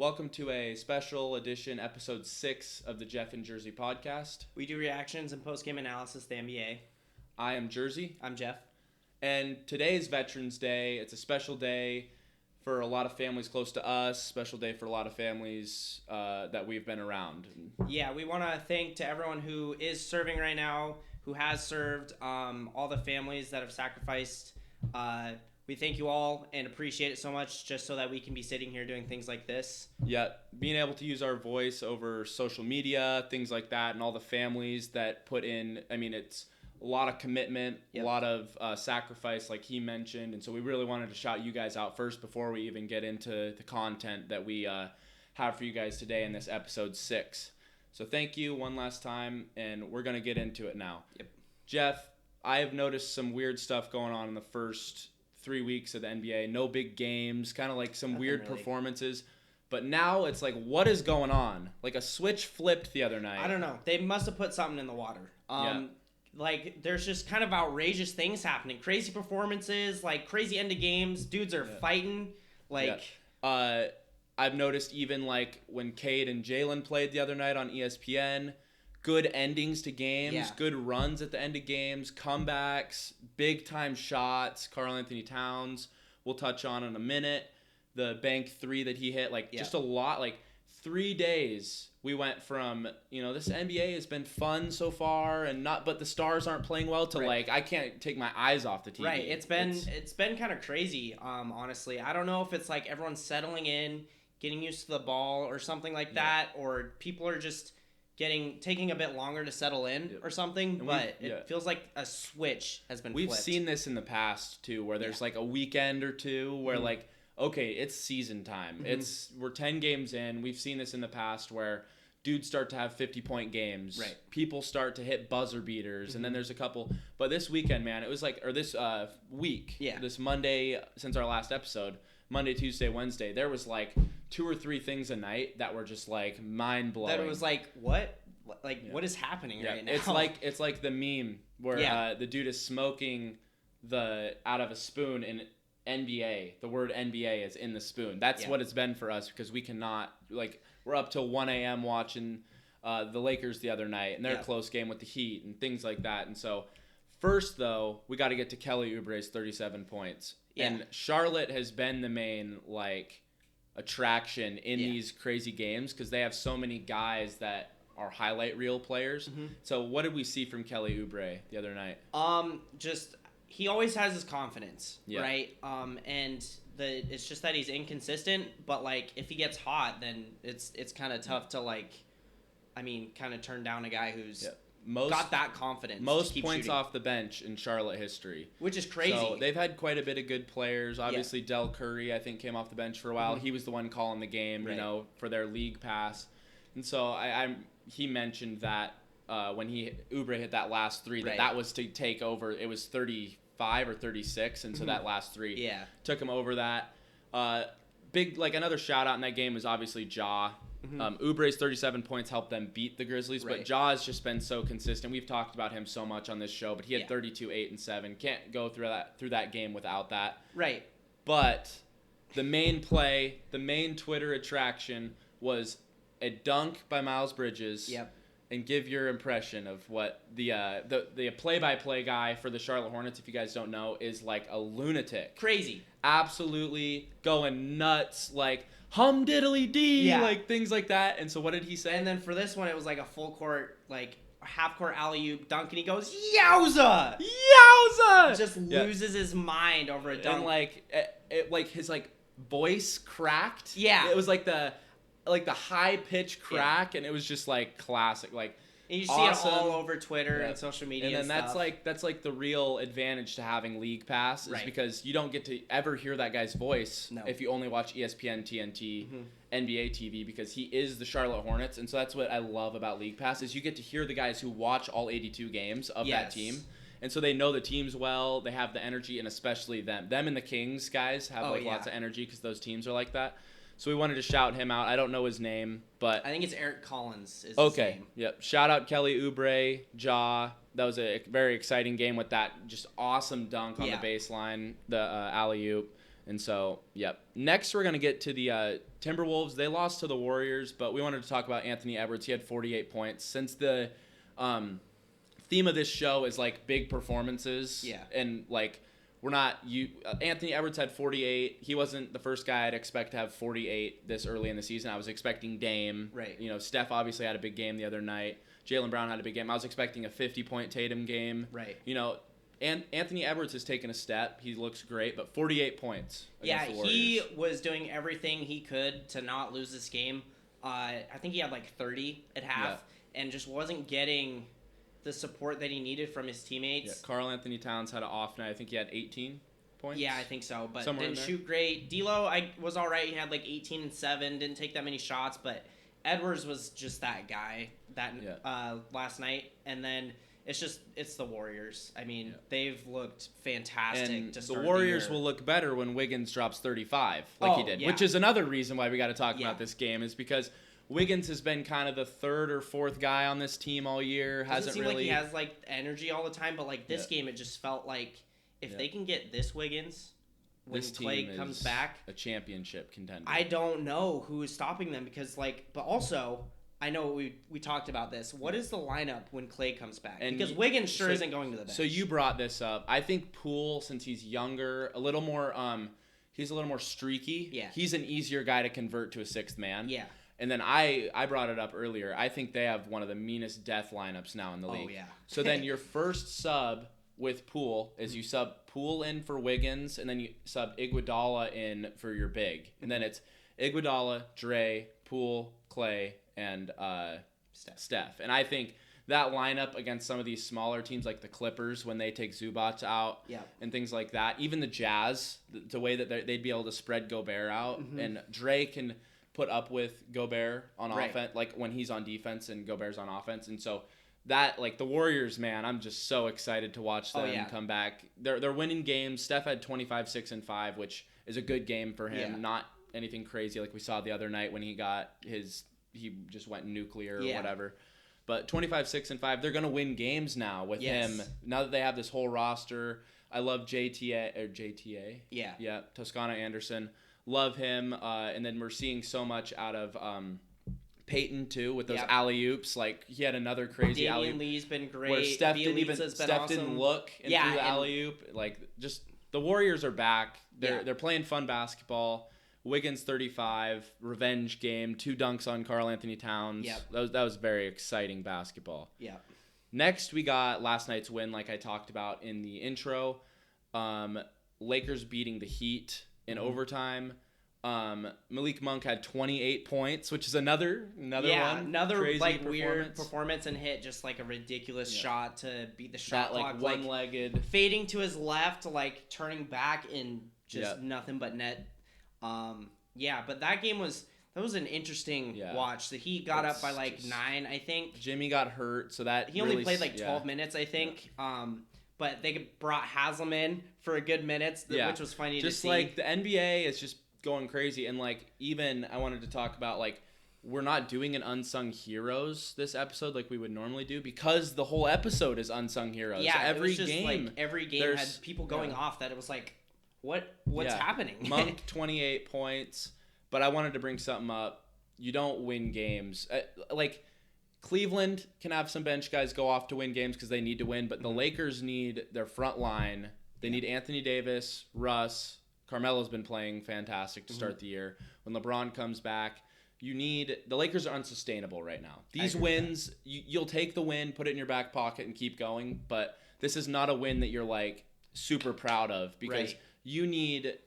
Welcome to a special edition, episode 6 of the Jeff and Jersey podcast. We do reactions and post-game analysis of the NBA. I am Jersey. I'm Jeff. And today is Veterans Day. It's a special day for a lot of families close to us, special day for a lot of families that we've been around. Yeah, we want to thank to everyone who is serving right now, who has served, all the families that have sacrificed. We thank you all and appreciate it so much just so that we can be sitting here doing things like this. Yeah, being able to use our voice over social media, things like that, and all the families that put in, it's a lot of commitment, a lot of sacrifice like he mentioned. And so we really wanted to shout you guys out first before we even get into the content that we have for you guys today in this episode 6. So thank you one last time, and we're going to get into it now. Yep. Jeff, I have noticed some weird stuff going on in the first 3 weeks of the NBA. No big games, kind of like some weird performances. But now it's like, what is going on? Like a switch flipped the other night. I don't know. They must have put something in the water. Like, there's just kind of outrageous things happening. Crazy performances, like crazy end of games. Dudes are fighting. I've noticed even like when Cade and Jalen played the other night on ESPN, good endings to games, good runs at the end of games, comebacks, big-time shots. Karl Anthony Towns, we'll touch on in a minute. The bank three that he hit, just a lot. Like 3 days we went from, this NBA has been fun so far, but the stars aren't playing well to I can't take my eyes off the TV. Right. It's been kind of crazy, honestly. I don't know if it's like everyone's settling in, getting used to the ball or something like that, or people are just taking a bit longer to settle in or something, but it feels like a switch has been flipped. We've seen this in the past too, where there's like a weekend or two where okay, it's season time. We're 10 games in. We've seen this in the past where dudes start to have 50-point games. Right. People start to hit buzzer beaters, and then there's a couple. But this weekend, man, it was this week, this Monday since our last episode, Monday, Tuesday, Wednesday, there was like 2 or 3 things a night that were just like mind-blowing. That it was like, what? What is happening right now? It's like the meme where the dude is smoking out of a spoon in NBA. The word NBA is in the spoon. That's what it's been for us because we cannot, we're up till 1 a.m. watching the Lakers the other night and their close game with the Heat and things like that. And so first, though, we got to get to Kelly Oubre's 37 points. Yeah. And Charlotte has been the main, attraction in these crazy games because they have so many guys that are highlight reel players. So what did we see from Kelly Oubre the other night? He always has his confidence, right? And it's just that he's inconsistent, but if he gets hot, then it's kind of tough to kind of turn down a guy who's got that confidence. Most to keep points shooting. Off the bench in Charlotte history, which is crazy. So they've had quite a bit of good players. Obviously, Del Curry, I think, came off the bench for a while. He was the one calling the game, for their league pass. And so he mentioned that when Oubre hit that last three, that was to take over. It was 35 or 36, and so that last three took him over that. Big another shout out in that game was obviously Ja. Oubre's 37 points helped them beat the Grizzlies, but Ja has just been so consistent. We've talked about him so much on this show, but he had 32, 8, and 7. Can't go through that game without that. Right. But the main play, the main Twitter attraction was a dunk by Miles Bridges. Yep. And give your impression of what the play-by-play guy for the Charlotte Hornets, if you guys don't know, is like a lunatic. Crazy. Absolutely going nuts, hum diddly dee, things like that. And so what did he say? And then for this one, it was a full court, half court alley-oop dunk, and he goes, "Yowza! Yowza!" Just loses his mind over a dunk. And his voice cracked. Yeah. It was the high pitch crack, and it was just classic, and you see awesome. it all over Twitter and social media. And then that's the real advantage to having League Pass is because you don't get to ever hear that guy's voice if you only watch ESPN, TNT, NBA TV, because he is the Charlotte Hornets. And so that's what I love about League Pass is you get to hear the guys who watch all 82 games of that team. And so they know the teams well, they have the energy, and especially them. Them and the Kings guys have lots of energy because those teams are like that. So we wanted to shout him out. I don't know his name, but I think it's Eric Collins is his name. Yep. Shout out Kelly Oubre, Ja. That was a very exciting game with that just awesome dunk on the baseline, the alley-oop. And so, yep. Next, we're going to get to the Timberwolves. They lost to the Warriors, but we wanted to talk about Anthony Edwards. He had 48 points. Since the theme of this show is, like, big performances. Yeah. And, like, Anthony Edwards had 48. He wasn't the first guy I'd expect to have 48 this early in the season. I was expecting Dame. Right. Steph obviously had a big game the other night. Jaylen Brown had a big game. I was expecting a 50-point Tatum game. Right. And Anthony Edwards has taken a step. He looks great, but 48 points. Yeah, he was doing everything he could to not lose this game. I think he had like 30 at half and just wasn't getting the support that he needed from his teammates. Yeah, Karl Anthony Towns had an off night. I think he had 18 points. Yeah, I think so, but somewhere didn't shoot great. D'Lo was all right. He had like 18 and 7, didn't take that many shots, but Edwards was just that guy last night. And then it's the Warriors. I mean, they've looked fantastic and to start the Warriors the year. will look better when Wiggins drops 35 like he did, which is another reason why we got to talk about this game is because Wiggins has been kind of the third or fourth guy on this team all year. Doesn't seem like he has like energy all the time, but like this game, it just felt like if they can get this Wiggins when Clay comes back, a championship contender. I don't know who is stopping them because but also I know we talked about this. What is the lineup when Clay comes back? Because Wiggins isn't going to the bench. So you brought this up. I think Poole, since he's younger, he's a little more streaky. Yeah. He's an easier guy to convert to a sixth man. Yeah. And then I brought it up earlier. I think they have one of the meanest death lineups now in the league. Oh, yeah. So then your first sub with Poole is you sub Poole in for Wiggins, and then you sub Iguodala in for your big. And then it's Iguodala, Dre, Poole, Clay, and Steph. And I think that lineup against some of these smaller teams like the Clippers when they take Zubac out and things like that, even the Jazz, the way that they'd be able to spread Gobert out, and Dre can put up with Gobert on offense, like when he's on defense and Gobert's on offense. And so that, like the Warriors, man, I'm just so excited to watch them come back. They're winning games. Steph had 25, 6, and 5, which is a good game for him. Not anything crazy like we saw the other night when he just went nuclear or whatever. But 25, 6, and 5, they're going to win games now with him. Now that they have this whole roster. I love JTA. Yeah, Toscano Anderson. Love him. And then we're seeing so much out of Peyton, too, with those alley-oops. Like, he had another crazy alley-oop. Damian Lee's been great. Where Steph didn't look and threw the alley-oop. Like, just the Warriors are back. They're playing fun basketball. Wiggins 35, revenge game, 2 dunks on Karl Anthony Towns. That was very exciting basketball. Next, we got last night's win, like I talked about in the intro. Lakers beating the Heat in overtime. Malik Monk had 28 points, which is another one. Another like weird performance and hit just like a ridiculous shot to beat the shot clock. Like one-legged. Fading to his left, like turning back in just nothing but net. But that game was an interesting watch. The Heat got up by like 9, I think. Jimmy got hurt, so that he only played like 12 minutes, I think. But they brought Haslam in for a good minutes, which was funny to see. Just like the NBA is just going crazy, and like even I wanted to talk about like we're not doing an unsung heroes this episode like we would normally do because the whole episode is unsung heroes. Yeah, every game had people going off that it was like. What's happening? Monk 28 points, but I wanted to bring something up. You don't win games. Like Cleveland can have some bench guys go off to win games because they need to win, but the Lakers need their front line. They need Anthony Davis, Russ. Carmelo's been playing fantastic to start the year. When LeBron comes back, the Lakers are unsustainable right now. These wins, you'll take the win, put it in your back pocket, and keep going. But this is not a win that you're like super proud of because. You need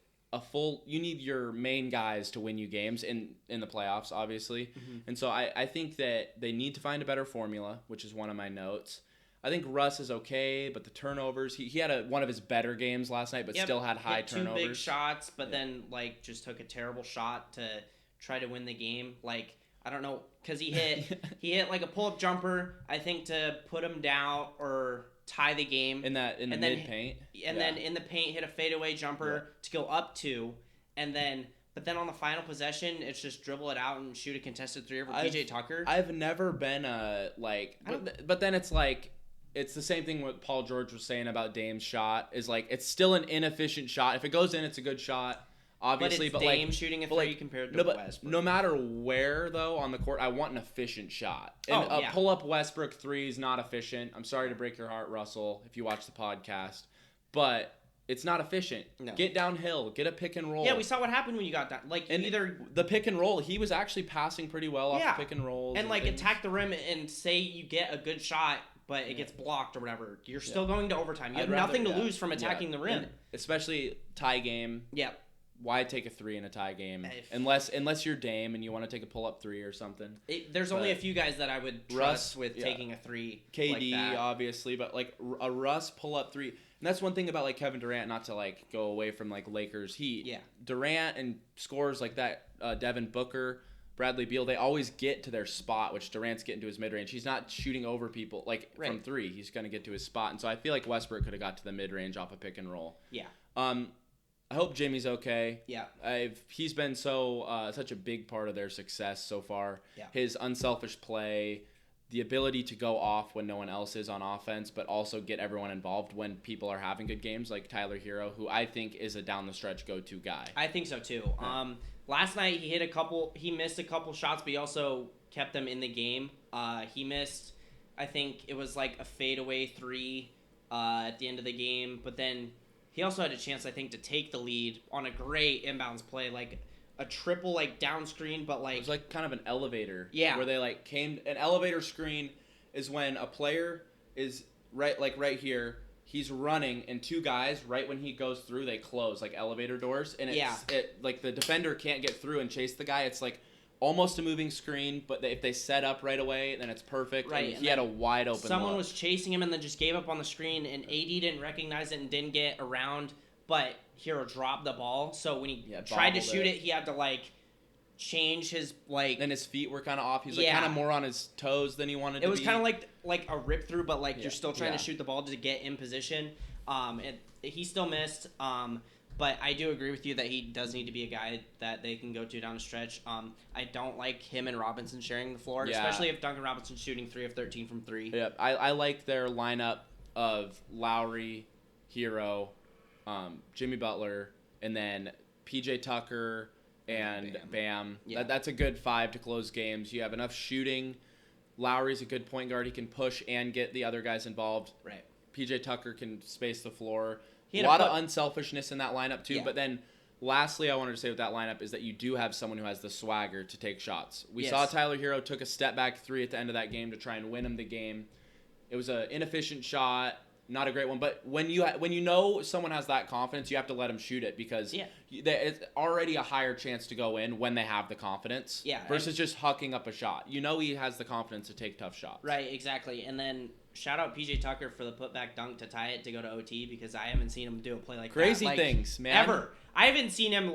your main guys to win you games in the playoffs, obviously. And so I think that they need to find a better formula, which is one of my notes. I think Russ is okay, but the turnovers, he had one of his better games last night, but still had high turnovers. 2 big shots, but then like just took a terrible shot to try to win the game. Like, I don't know, because he hit like a pull-up jumper, I think, to put him down or tie the game in the mid paint, and then in the paint hit a fadeaway jumper to go up 2, but then on the final possession it's just dribble it out and shoot a contested 3 over PJ Tucker. I've never been but then it's like it's the same thing what Paul George was saying about Dame's shot is like it's still an inefficient shot. If it goes in, it's a good shot. obviously, but Dame shooting a three compared to Westbrook. No matter where though on the court, I want an efficient shot. And a pull up Westbrook three is not efficient. I'm sorry to break your heart, Russell, if you watch the podcast, but it's not efficient. No. Get downhill. Get a pick and roll. Yeah, we saw what happened when you got that. Like, either the pick and roll, he was actually passing pretty well off the pick and rolls. And like, attack the rim and say you get a good shot, but it gets blocked or whatever. You're still going to overtime. You have nothing to lose from attacking the rim. And especially tie game. Yeah. Why take a three in a tie game? Unless you're Dame and you want to take a pull-up three or something. There's only a few guys that I would trust with taking a three. KD, like obviously, but like a Russ pull-up three. And that's one thing about like Kevin Durant, not to like go away from like Lakers Heat. Yeah. Durant and scores like that, Devin Booker, Bradley Beal, they always get to their spot, which Durant's getting to his mid-range. He's not shooting over people like from three. He's going to get to his spot. And so I feel like Westbrook could have got to the mid-range off a pick and roll. Yeah. I hope Jimmy's okay. Yeah. He's been such a big part of their success so far. Yeah. His unselfish play, the ability to go off when no one else is on offense, but also get everyone involved when people are having good games, like Tyler Hero, who I think is a down-the-stretch go-to guy. I think so, too. Yeah. Last night, he missed a couple shots, but he also kept them in the game. He missed, I think it was like a fadeaway three at the end of the game, but then he also had a chance, I think, to take the lead on a great inbounds play, like a triple, like, down screen, but, like... It was, like, kind of an elevator. Yeah. Where they, like, came... An elevator screen is when a player is right here, he's running, and two guys, right when he goes through, they close, like, elevator doors, and like, the defender can't get through and chase the guy. It's, like, almost a moving screen, but if they set up right away, then it's perfect. Right. And he had a wide open Someone was chasing him and then just gave up on the screen, and AD didn't recognize it and didn't get around, but Hero dropped the ball. So when he tried to shoot it, he had to, like, change his, like... Then his feet were kind of off. He's, like, kind of more on his toes than he wanted to be. It was kind of like a rip-through, but, like, you're still trying to shoot the ball to get in position. And he still missed. But I do agree with you that he does need to be a guy that they can go to down the stretch. I don't like him and Robinson sharing the floor, especially if Duncan Robinson's shooting 3 of 13 from 3. Yeah, I like their lineup of Lowry, Hero, Jimmy Butler, and then PJ Tucker and Bam. Yeah. That's a good 5 to close games. You have enough shooting. Lowry's a good point guard. He can push and get the other guys involved. Right. PJ Tucker can space the floor. A lot of unselfishness in that lineup, too. Yeah. But then, lastly, I wanted to say with that lineup is that you do have someone who has the swagger to take shots. We saw Tyler Hero took a step-back 3 at the end of that game to try and win him the game. It was an inefficient shot, not a great one. But when you know someone has that confidence, you have to let them shoot it because it's already a higher chance to go in when they have the confidence versus just hucking up a shot. You know he has the confidence to take tough shots. Right, exactly. And then... Shout out PJ Tucker for the putback dunk to tie it to go to OT because I haven't seen him do a play like Crazy that. Crazy things, man. Ever. I haven't seen him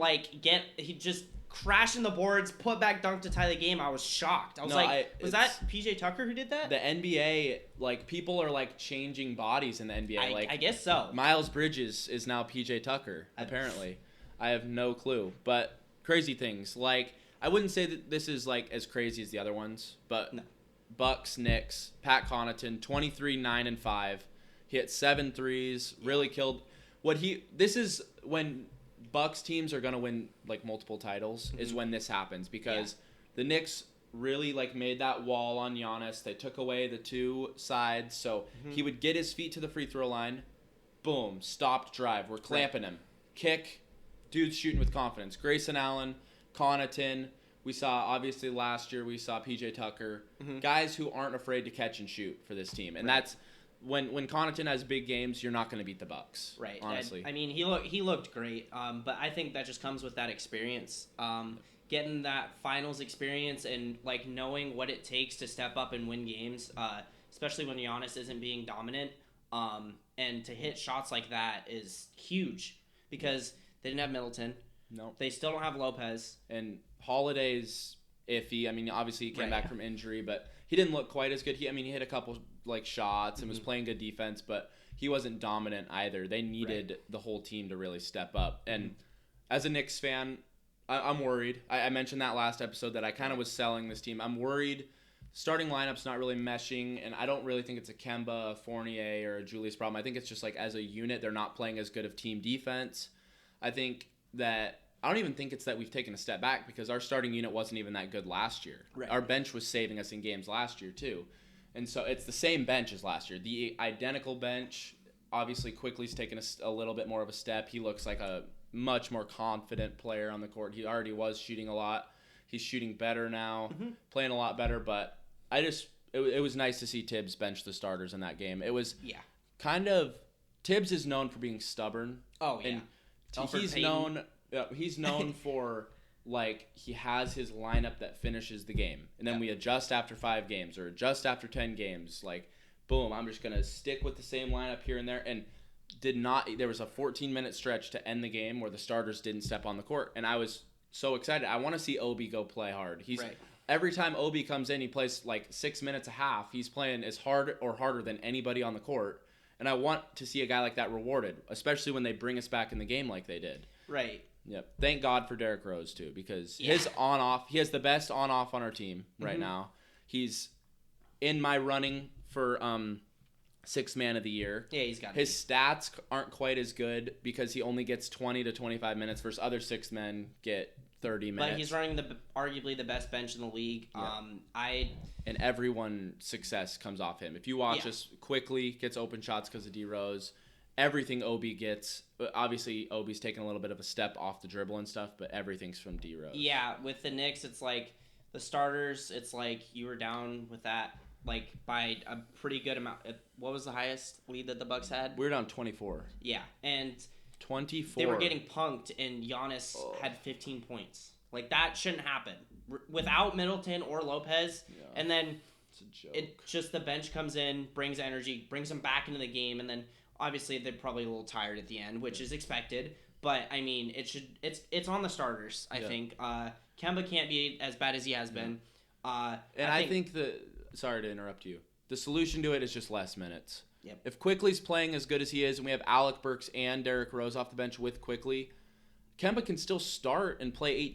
he just crashing the boards, putback dunk to tie the game. I was shocked. I was was that PJ Tucker who did that? The NBA, like people are like changing bodies in the NBA. I guess so. Miles Bridges is now PJ Tucker, apparently. I have no clue. But crazy things. Like I wouldn't say that this is like as crazy as the other ones, but no. Bucks, Knicks, Pat Connaughton, 23, 9, and 5. He hit 7 threes, really killed. This is when Bucks teams are going to win like multiple titles is when this happens because the Knicks really like made that wall on Giannis. They took away the 2 sides, so he would get his feet to the free throw line. Boom, stopped drive. We're clamping him. Kick, dude's shooting with confidence. Grayson Allen, Connaughton. We saw, obviously, last year, we saw PJ Tucker. Guys who aren't afraid to catch and shoot for this team. And that's, when Connaughton has big games, you're not going to beat the Bucks. Right. Honestly. I mean, he looked great. But I think that just comes with that experience. Getting that finals experience and, like, knowing what it takes to step up and win games, especially when Giannis isn't being dominant. And to hit shots like that is huge because they didn't have Middleton. No. They still don't have Lopez. And Holiday's iffy. I mean, obviously he came back from injury, but he didn't look quite as good. He hit a couple like shots and was playing good defense, but he wasn't dominant either. They needed the whole team to really step up. And as a Knicks fan, I'm worried. I mentioned that last episode that I kind of was selling this team. I'm worried. Starting lineup's not really meshing, and I don't really think it's a Kemba, a Fournier, or a Julius problem. I think it's just like as a unit, they're not playing as good of team defense. I think that I don't even think it's that we've taken a step back because our starting unit wasn't even that good last year. Right. Our bench was saving us in games last year too. And so it's the same bench as last year. The identical bench. Obviously, Quickly's taken a little bit more of a step. He looks like a much more confident player on the court. He already was shooting a lot. He's shooting better now, playing a lot better. But it was nice to see Tibbs bench the starters in that game. It was kind of Tibbs is known for being stubborn. Oh yeah, and he's known for like he has his lineup that finishes the game, and then we adjust after 5 games or adjust after 10 games. Like, boom, I'm just gonna stick with the same lineup here and there. And there was a 14-minute stretch to end the game where the starters didn't step on the court, and I was so excited. I want to see Obi go play hard. Every time Obi comes in, he plays like 6 minutes a half. He's playing as hard or harder than anybody on the court. And I want to see a guy like that rewarded, especially when they bring us back in the game like they did. Right. Yep. Thank God for Derrick Rose, too, because his on-off, he has the best on-off on our team right now. He's in my running for 6th man of the year. Yeah, he's got his stats aren't quite as good because he only gets 20 to 25 minutes versus other 6th men get 30 minutes. But he's running arguably the best bench in the league. Yeah. And everyone's success comes off him. If you watch us, Quickly gets open shots because of D Rose. Everything Obi gets, obviously Obi's taken a little bit of a step off the dribble and stuff, but everything's from D Rose. Yeah, with the Knicks, it's like the starters. It's like you were down with that like by a pretty good amount. What was the highest lead that the Bucks had? We were down 24. Yeah, and 24. They were getting punked, and Giannis had 15 points. Like, that shouldn't happen. Without Middleton or Lopez, and then it's a joke. It just the bench comes in, brings energy, brings them back into the game, and then obviously they're probably a little tired at the end, which is expected. But I mean, it's on the starters. I think Kemba can't be as bad as he has been. And I think sorry to interrupt you. The solution to it is just less minutes. Yep. If Quickly's playing as good as he is, and we have Alec Burks and Derrick Rose off the bench with Quickly, Kemba can still start and play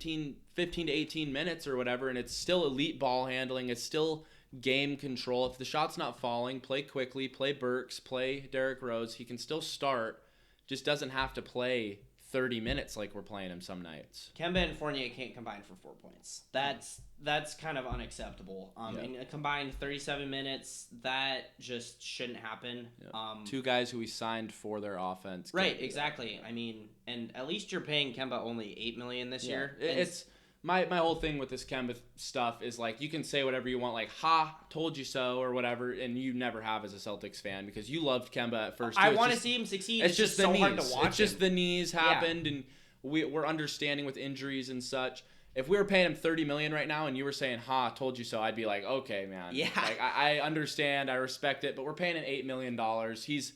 15 to 18 minutes or whatever, and it's still elite ball handling. It's still game control. If the shot's not falling, play Quickly, play Burks, play Derrick Rose. He can still start, just doesn't have to play 30 minutes like we're playing him some nights. Kemba and Fournier can't combine for 4 points. That's kind of unacceptable. In a combined 37 minutes, that just shouldn't happen. Yeah. 2 guys who we signed for their offense. Right, exactly. I mean, and at least you're paying Kemba only $8 million this year. It's my whole thing with this Kemba stuff is like you can say whatever you want, like "Ha, told you so" or whatever, and you never have as a Celtics fan because you loved Kemba at first. I want to see him succeed. It's just so hard to watch. It's just the knees happened, and we're understanding with injuries and such. If we were paying him $30 million right now and you were saying "Ha, told you so," I'd be like, okay, man. Yeah. Like I understand, I respect it, but we're paying him $8 million. He's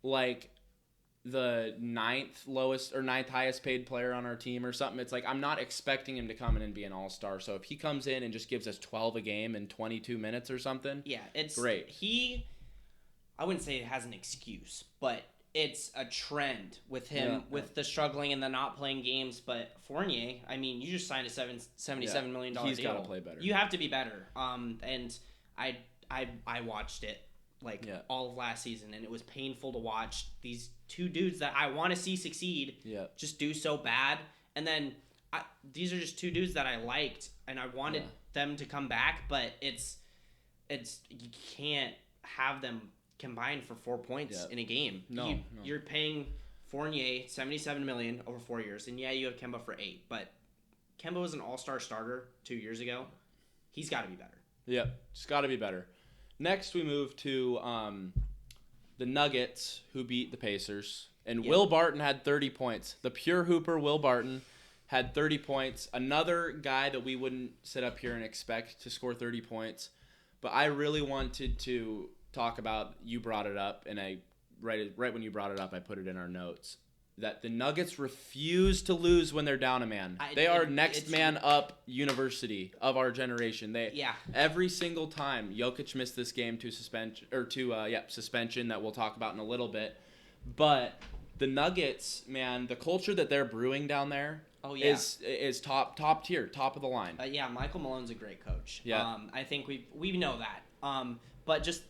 like the 9th highest paid player on our team or something. It's like I'm not expecting him to come in and be an all-star. So if he comes in and just gives us 12 a game in 22 minutes or something, it's great. I wouldn't say it has an excuse, but it's a trend with him with the struggling and the not playing games. But Fournier, I mean, you just signed a $77 million deal. He's got to play better. You have to be better. And I watched it all of last season, and it was painful to watch these 2 dudes that I want to see succeed just do so bad. And then these are just 2 dudes that I liked, and I wanted them to come back, but it's you can't have them combined for 4 points in a game. No, you're paying Fournier $77 million over 4 years, and you have Kemba for 8, but Kemba was an all-star starter 2 years ago. He's got to be better. Yeah, it's got to be better. Next, we move to the Nuggets, who beat the Pacers. And Will Barton had 30 points. The pure hooper, Will Barton, had 30 points. Another guy that we wouldn't sit up here and expect to score 30 points. But I really wanted to talk about, you brought it up, and right when you brought it up, I put it in our notes, that the Nuggets refuse to lose when they're down a man. They are next man up university of our generation. Every single time Jokic missed this game to suspension that we'll talk about in a little bit. But the Nuggets, man, the culture that they're brewing down there is top tier, top of the line. Michael Malone's a great coach. Yeah. I think we know that. But just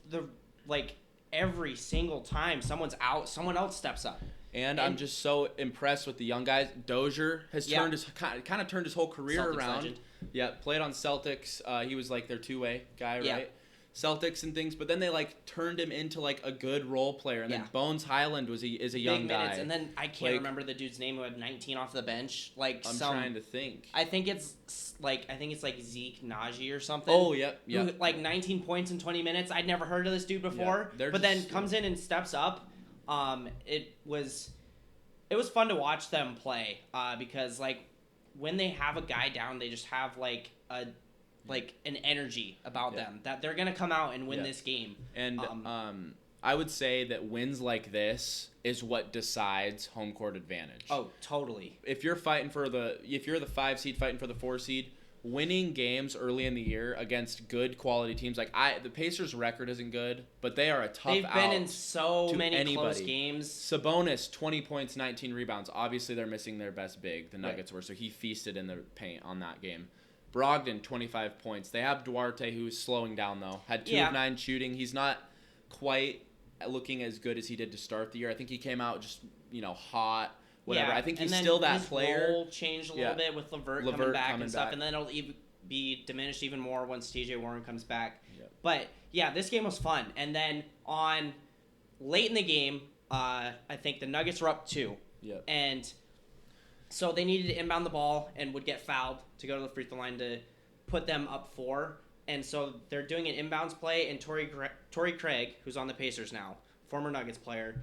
every single time someone's out, someone else steps up. And I'm just so impressed with the young guys. Dozier has turned his kind of turned his whole career Celtics around. Legend. Yeah, played on Celtics. He was like their two-way guy, Yeah. right? Celtics and things, but then they like turned him into like a good role player. And then Bones Highland is a young Big guy. minutes, and then I can't remember the dude's name who had 19 off the bench. Like I'm trying to think. I think it's like Zeke Najee or something. Oh, yep. Who, like 19 points in 20 minutes. I'd never heard of this dude before, but then comes in and steps up. It was fun to watch them play because like when they have a guy down, they just have like an energy about them that they're gonna come out and win this game. And I would say that wins like this is what decides home court advantage. Oh, totally. If you're the 5 seed fighting for the 4 seed, winning games early in the year against good quality teams like the Pacers' record isn't good, but they are a tough out. They've been in so many close games. Sabonis 20 points, 19 rebounds. Obviously, they're missing their best big. The Nuggets were, so he feasted in the paint on that game. Brogdon, 25 points. They have Duarte, who's slowing down, though. Had 2 of 9 shooting. He's not quite looking as good as he did to start the year. I think he came out just, hot, whatever. I think he's still that player. His role changed a little bit with LeVert coming back and stuff, and then it'll be diminished even more once TJ Warren comes back. Yep. But, this game was fun. And then late in the game, I think the Nuggets were up 2. Yep. And so they needed to inbound the ball and would get fouled to go to the free throw line to put them up 4. And so they're doing an inbounds play, and Torrey Craig, who's on the Pacers now, former Nuggets player,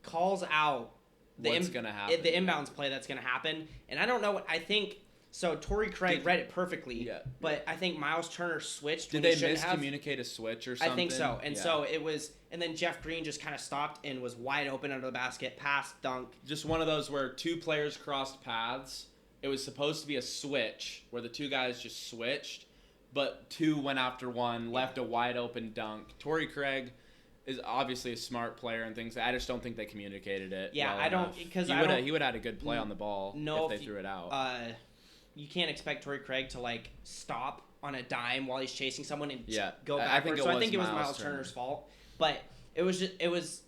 calls out the inbounds play that's going to happen. And I don't know what I think. So Torrey Craig read it perfectly, but I think Miles Turner switched. Did they miscommunicate a switch or something? I think so. And so it was, and then Jeff Green just kind of stopped and was wide open under the basket, pass, dunk. Just one of those where 2 players crossed paths. It was supposed to be a switch where the 2 guys just switched, but 2 went after 1, left a wide open dunk. Torrey Craig is obviously a smart player and things. I just don't think they communicated it. Yeah, well I don't, because I don't. He would have had a good play on the ball if they threw it out. You can't expect Torrey Craig to like stop on a dime while he's chasing someone and go backwards. I think it was Miles Turner's fault, but it was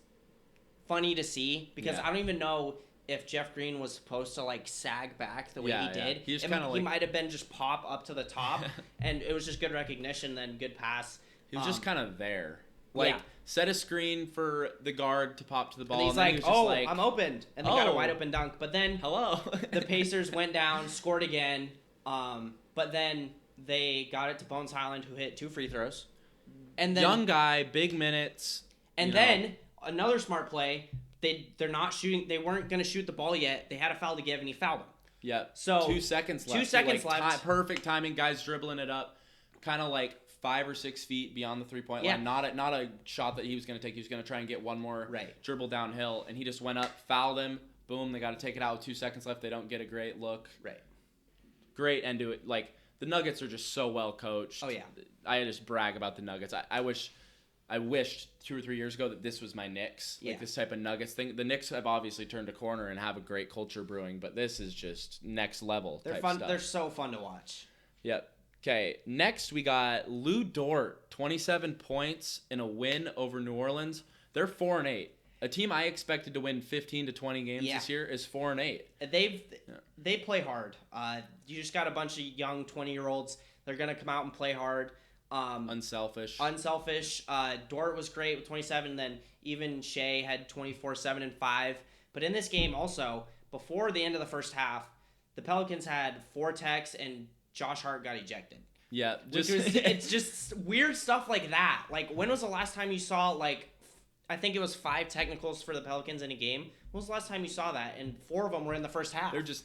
funny to see because I don't even know if Jeff Green was supposed to like sag back the way he did. He might have been just pop up to the top, and it was just good recognition, then good pass. He was just kind of there. Set a screen for the guard to pop to the ball. And he's like, I'm opened. And they got a wide open dunk. But then the Pacers went down, scored again. But then they got it to Bones Highland, who hit 2 free throws. And then, young guy, big minutes. And then another smart play. They're not shooting. They weren't going to shoot the ball yet. They had a foul to give, and he fouled him. Yeah. So 2 seconds left. 2 seconds left. Perfect timing. Guys dribbling it up. Kind of like 5 or 6 feet beyond the 3-point line. Not a shot that he was going to take. He was going to try and get one more dribble downhill, and he just went up, fouled him. Boom, they got to take it out with 2 seconds left. They don't get a great look. Great end to it. Like, the Nuggets are just so well coached. Oh, yeah. I just brag about the Nuggets. I wished 2 or 3 years ago that this was my Knicks. Like, this type of Nuggets thing. The Knicks have obviously turned a corner and have a great culture brewing, but this is just next level type fun stuff. They're so fun to watch. Yep. Okay, next we got Lou Dort, 27 points in a win over New Orleans. They're 4-8. A team I expected to win 15 to 20 games this year is 4-8. They play hard. You just got a bunch of young 20-year-olds. They're gonna come out and play hard. Unselfish. Dort was great with 27. Then even Shea had 24, 7, and 5. But in this game also, before the end of the first half, the Pelicans had 4 techs and Josh Hart got ejected. Yeah. It's just weird stuff like that. Like, when was the last time you saw, like, I think it was 5 technicals for the Pelicans in a game? When was the last time you saw that? And 4 of them were in the first half. They're just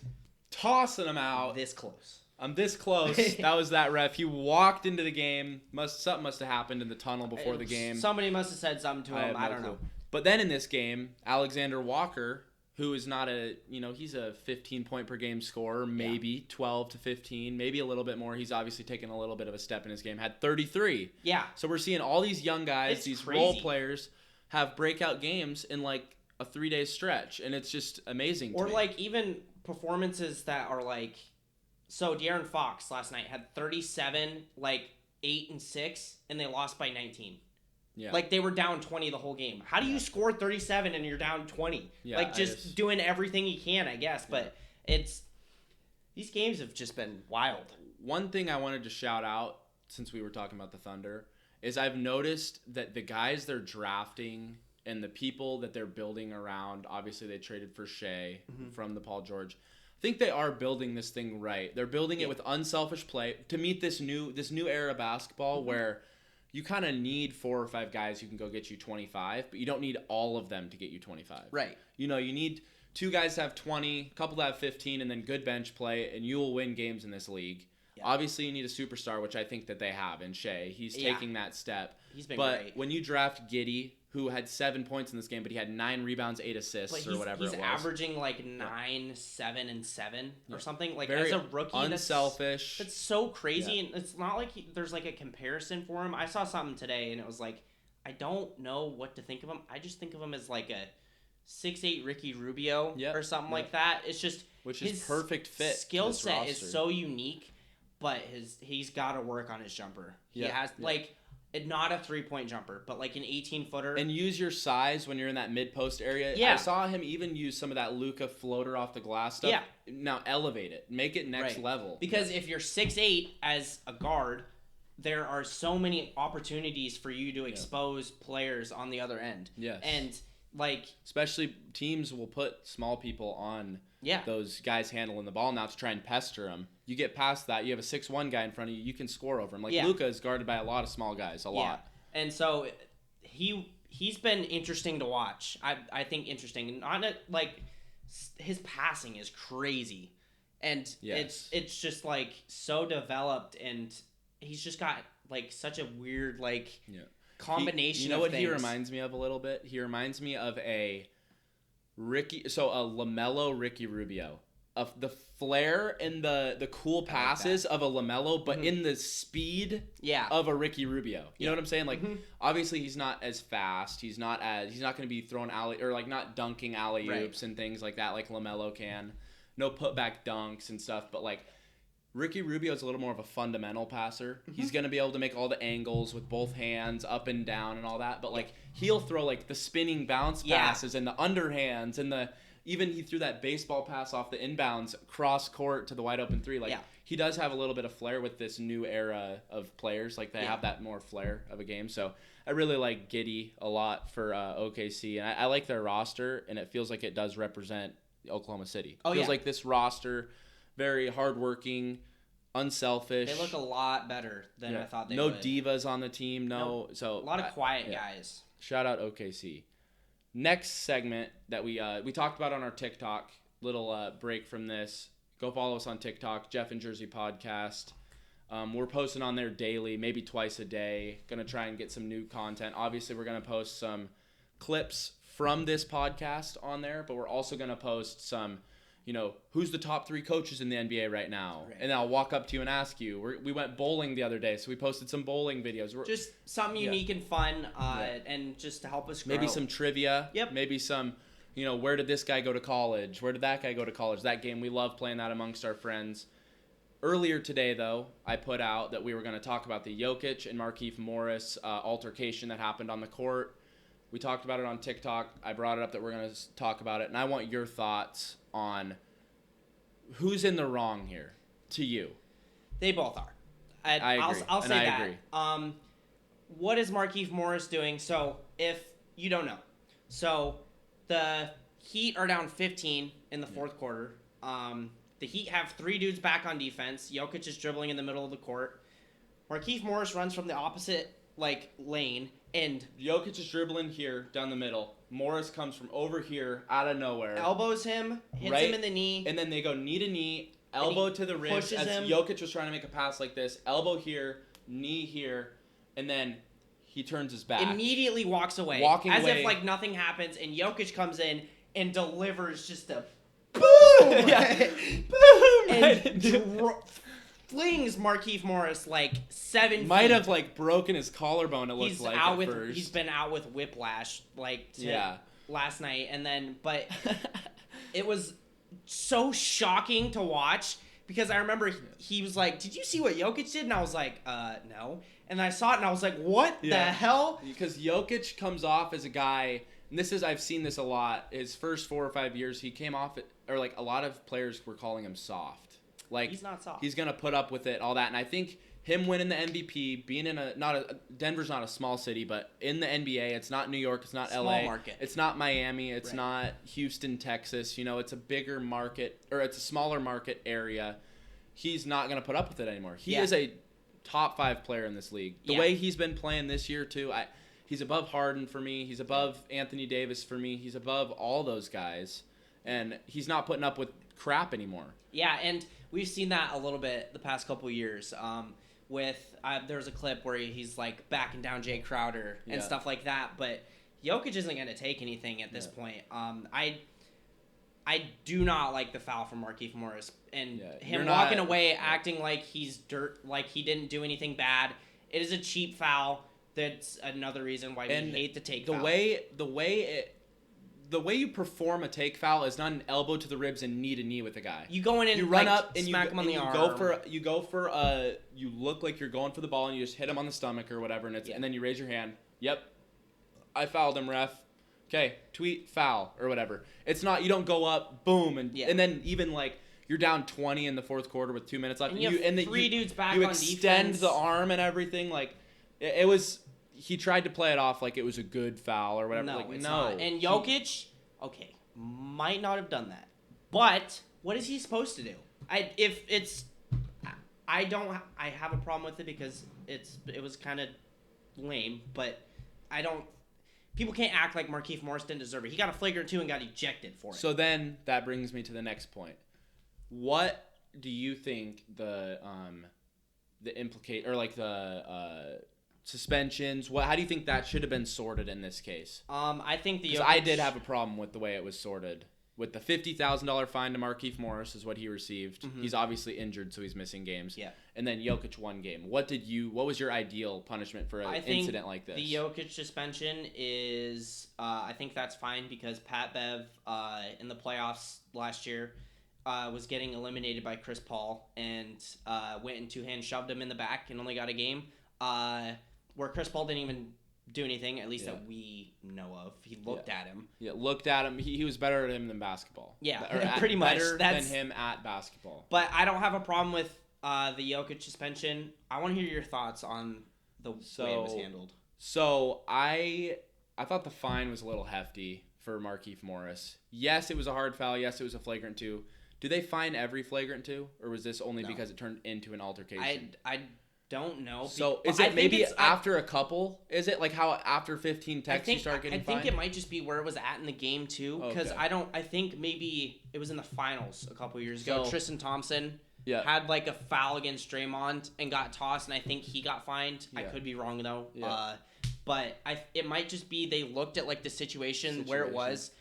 tossing them out. This close. I'm this close. That was that ref. He walked into the game. Something must have happened in the tunnel before the game. Somebody must have said something to him. I don't know. But then in this game, Alexander Walker, who is not he's a 15-point per game scorer, maybe 12 to 15, maybe a little bit more. He's obviously taken a little bit of a step in his game. Had 33. Yeah. So we're seeing all these young guys, these role players, have breakout games in like a 3-day stretch, and it's just amazing. Or like even performances that are like, so De'Aaron Fox last night had 37, like 8 and 6, and they lost by 19. Yeah. Like, they were down 20 the whole game. How do you score 37 and you're down 20? Yeah, like, just doing everything you can, I guess. But these games have just been wild. One thing I wanted to shout out, since we were talking about the Thunder, is I've noticed that the guys they're drafting and the people that they're building around, obviously they traded for Shea from the Paul George. I think they are building this thing right. They're building it with unselfish play to meet this new era of basketball where you kind of need 4 or 5 guys who can go get you 25, but you don't need all of them to get you 25. Right. You need 2 guys to have 20, a couple to have 15, and then good bench play, and you will win games in this league. Yeah. Obviously, you need a superstar, which I think that they have in Shea. He's taking that step. He's been great. But when you draft Giddey, who had 7 points in this game, but he had 9 rebounds, 8 assists, or whatever it was. He's averaging like 9, 7, and 7 or something. Like, very as a rookie, unselfish. That's so crazy, and it's not like there's like a comparison for him. I saw something today, and it was like, I don't know what to think of him. I just think of him as like a 6'8" Ricky Rubio or something like that. It's just which is perfect fit. Skill set is so unique, but he's got to work on his jumper. He has like. Not a 3-point jumper, but like an 18-footer. And use your size when you're in that mid-post area. Yeah. I saw him even use some of that Luka floater off the glass stuff. Yeah. Now elevate it. Make it next level. Because if you're 6'8" as a guard, there are so many opportunities for you to expose players on the other end. Yes. And like... especially teams will put small people on those guys handling the ball now to try and pester them. You get past that, you have a 6'1" guy in front of you, you can score over him. Like Luka is guarded by a lot of small guys, a lot. And so he's been interesting to watch. I think interesting. Not like his passing is crazy. And it's just like so developed, and he's just got like such a weird combination you know of what things. He reminds me of a little bit? He reminds me of a LaMelo Ricky Rubio. Of the flair and the cool passes of a LaMelo, but in the speed of a Ricky Rubio. You know what I'm saying? Like, obviously he's not as fast. He's not going to be throwing not dunking alley-oops and things like that like LaMelo can. No putback dunks and stuff, but like Ricky Rubio is a little more of a fundamental passer. He's going to be able to make all the angles with both hands, up and down and all that, but like he'll throw like the spinning bounce passes and the underhands and even he threw that baseball pass off the inbounds cross court to the wide open 3. Like he does have a little bit of flair with this new era of players. Like they have that more flair of a game. So I really like Giddey a lot for OKC, and I like their roster, and it feels like it does represent Oklahoma City. It feels like this roster, very hardworking, unselfish. They look a lot better than I thought they would. No divas on the team. So a lot of quiet guys. Shout out OKC. Next segment that we talked about on our TikTok, little break from this. Go follow us on TikTok, Jeff and Jersey Podcast. We're posting on there daily, maybe twice a day. Going to try and get some new content. Obviously, we're going to post some clips from this podcast on there, but we're also going to post some, who's the top 3 coaches in the NBA right now? Right. And I'll walk up to you and ask you. We went bowling the other day, so we posted some bowling videos. Just something unique and fun, and just to help us grow. Maybe some trivia. Yep. Maybe some, where did this guy go to college? Where did that guy go to college? That game, we love playing that amongst our friends. Earlier today, though, I put out that we were going to talk about the Jokic and Markieff Morris altercation that happened on the court. We talked about it on TikTok. I brought it up that we're going to talk about it, and I want your thoughts on who's in the wrong here to you. They both are. I agree. I'll say that. Agree. What is Markieff Morris doing? So, if you don't know, so the Heat are down 15 in the fourth quarter. The Heat have 3 dudes back on defense. Jokic is dribbling in the middle of the court. Markieff Morris runs from the opposite lane, and Jokic is dribbling here down the middle. Morris comes from over here out of nowhere, elbows him, hits him in the knee, and then they go knee to knee, elbow to the ribs as Jokic was trying to make a pass like this, elbow here, knee here, and then he turns his back. Immediately walks away, as if nothing happens, and Jokic comes in and delivers just a boom, and flings Markieff Morris 7 feet. Might have broken his collarbone. It looks like at first. He's been out with whiplash last night, and then but it was so shocking to watch because I remember he was like, "Did you see what Jokic did?" And I was like, no. And I saw it and I was like, "What the hell?" Because Jokic comes off as a guy, and I've seen this a lot. His first 4 or 5 years, he came off, or like a lot of players were calling him soft. Like he's not soft. He's gonna put up with it, all that, and I think him winning the MVP, being in Denver's not a small city, but in the NBA, it's not New York, it's not LA, market. It's not Miami, it's not Houston, Texas. It's a bigger market, or it's a smaller market area. He's not gonna put up with it anymore. He is a top 5 player in this league. The way he's been playing this year too, he's above Harden for me. He's above Anthony Davis for me. He's above all those guys, and he's not putting up with crap anymore. Yeah, and we've seen that a little bit the past couple years. There's a clip where he's like backing down Jay Crowder and stuff like that, but Jokic isn't going to take anything at this point. I do not like the foul from Markieff Morris and him walking away acting like he's dirt, like he didn't do anything bad. It is a cheap foul. That's another reason why we hate the take foul. The way you perform a take foul is not an elbow to the ribs and knee to knee with a guy. You go in and you run up and smack him on the arm. You look like you're going for the ball and you just hit him on the stomach or whatever, and then you raise your hand. Yep, I fouled him, ref. Okay, tweet foul or whatever. It's not, you don't go up, boom, and then even like you're down 20 in the fourth quarter with 2 minutes left, and you have three dudes back on defense. You extend the arm and everything. Like it was. He tried to play it off like it was a good foul or whatever. No, it's not. And Jokic, might not have done that. But what is he supposed to do? I have a problem with it because it was kind of lame, but people can't act like Markieff Morris didn't deserve it. He got a flagrant 2 and got ejected for it. So then that brings me to the next point. What do you think the suspensions? How do you think that should have been sorted in this case? I think I did have a problem with the way it was sorted. With the $50,000 fine to Markieff Morris is what he received. Mm-hmm. He's obviously injured, so he's missing games. Yeah. And then Jokic 1 game. What was your ideal punishment for an incident like this? The Jokic suspension is, I think that's fine because Pat Bev in the playoffs last year was getting eliminated by Chris Paul and went and two-hand shoved him in the back and only got a game. Where Chris Paul didn't even do anything, at least that we know of. He looked at him. Yeah, looked at him. He was better at him than basketball. Yeah, pretty much. Better than him at basketball. But I don't have a problem with the Jokic suspension. I want to hear your thoughts on the way it was handled. So I thought the fine was a little hefty for Markieff Morris. Yes, it was a hard foul. Yes, it was a flagrant 2. Do they fine every flagrant 2? Or was this only because it turned into an altercation? I don't know. So is it maybe after a couple? Is it like how after 15 texts you start getting fined? I think it might just be where it was at in the game too. Because I think maybe it was in the finals a couple years ago. Tristan Thompson had like a foul against Draymond and got tossed, and I think he got fined. I could be wrong though. Yeah. But it might just be they looked at like the situation where it was.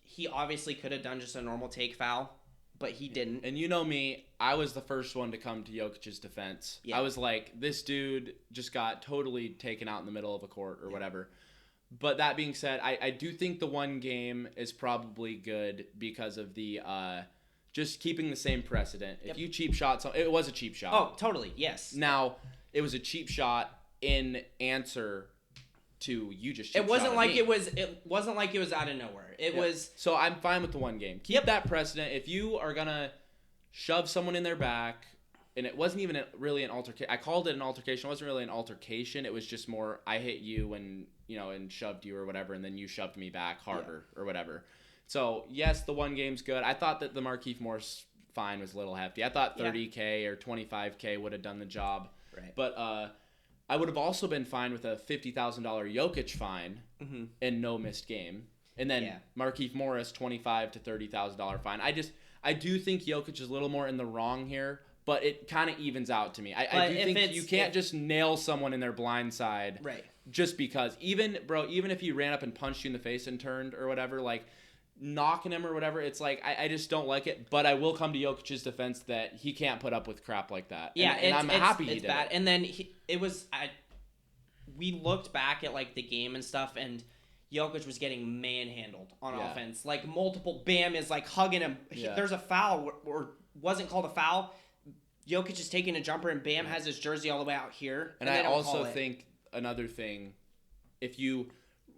He obviously could have done just a normal take foul. But he didn't. And you know me, I was the first one to come to Jokic's defense. Yeah. I was like, this dude just got totally taken out in the middle of a court or whatever. But that being said, I do think the 1 game is probably good because of the just keeping the same precedent. If you cheap shot, it was a cheap shot. Oh, totally, yes. Now, it was a cheap shot in answer to you just cheap it wasn't shot like me. it wasn't like it was out of nowhere. It was. So I'm fine with the 1 game. Keep that precedent. If you are gonna shove someone in their back, and it wasn't even really an altercation. I called it an altercation. It wasn't really an altercation. It was just more I hit you and shoved you or whatever, and then you shoved me back harder or whatever. So yes, the 1 game's good. I thought that the Markieff Morris fine was a little hefty. I thought $30K or $25K would have done the job. Right. But I would have also been fine with a $50,000 Jokic fine and no missed game. And then Markieff Morris, $25,000 to $30,000 fine. I do think Jokic is a little more in the wrong here, but it kind of evens out to me. I do think you can't just nail someone in their blind side. Right. Just because. Even if he ran up and punched you in the face and turned or whatever, like knocking him or whatever, it's like I just don't like it. But I will come to Jokic's defense that he can't put up with crap like that. Yeah, and I'm happy he did bad. And then we looked back at like the game and stuff, and Jokic was getting manhandled on offense. Like, multiple, Bam is, like, hugging him. There's a foul, or wasn't called a foul. Jokic is taking a jumper, and Bam has his jersey all the way out here. And I also think another thing, if you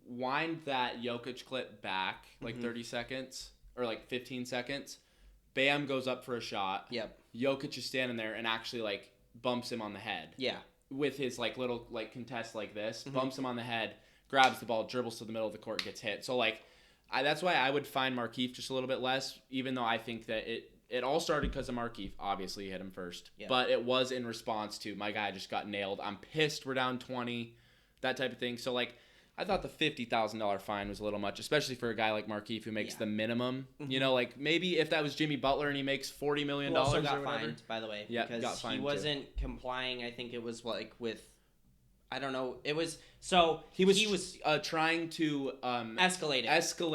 wind that Jokic clip back, like 30 seconds, or like 15 seconds, Bam goes up for a shot. Yep. Jokic is standing there and actually, like, bumps him on the head. Yeah. With his, like, little, like, contest like this, bumps him on the head, grabs the ball, dribbles to the middle of the court, gets hit. So, like, that's why I would find Markieff just a little bit less, even though I think that it all started because of Markieff. Obviously, he hit him first. Yeah. But it was in response to, my guy just got nailed. I'm pissed we're down 20, that type of thing. So, like, I thought the $50,000 fine was a little much, especially for a guy like Markieff who makes the minimum. You know, like, maybe if that was Jimmy Butler and he makes $40 million who also or got whatever. Fined, by the way. Yeah, because got fined he wasn't complying. I think it was, like, with... I don't know. It was he was trying to escalate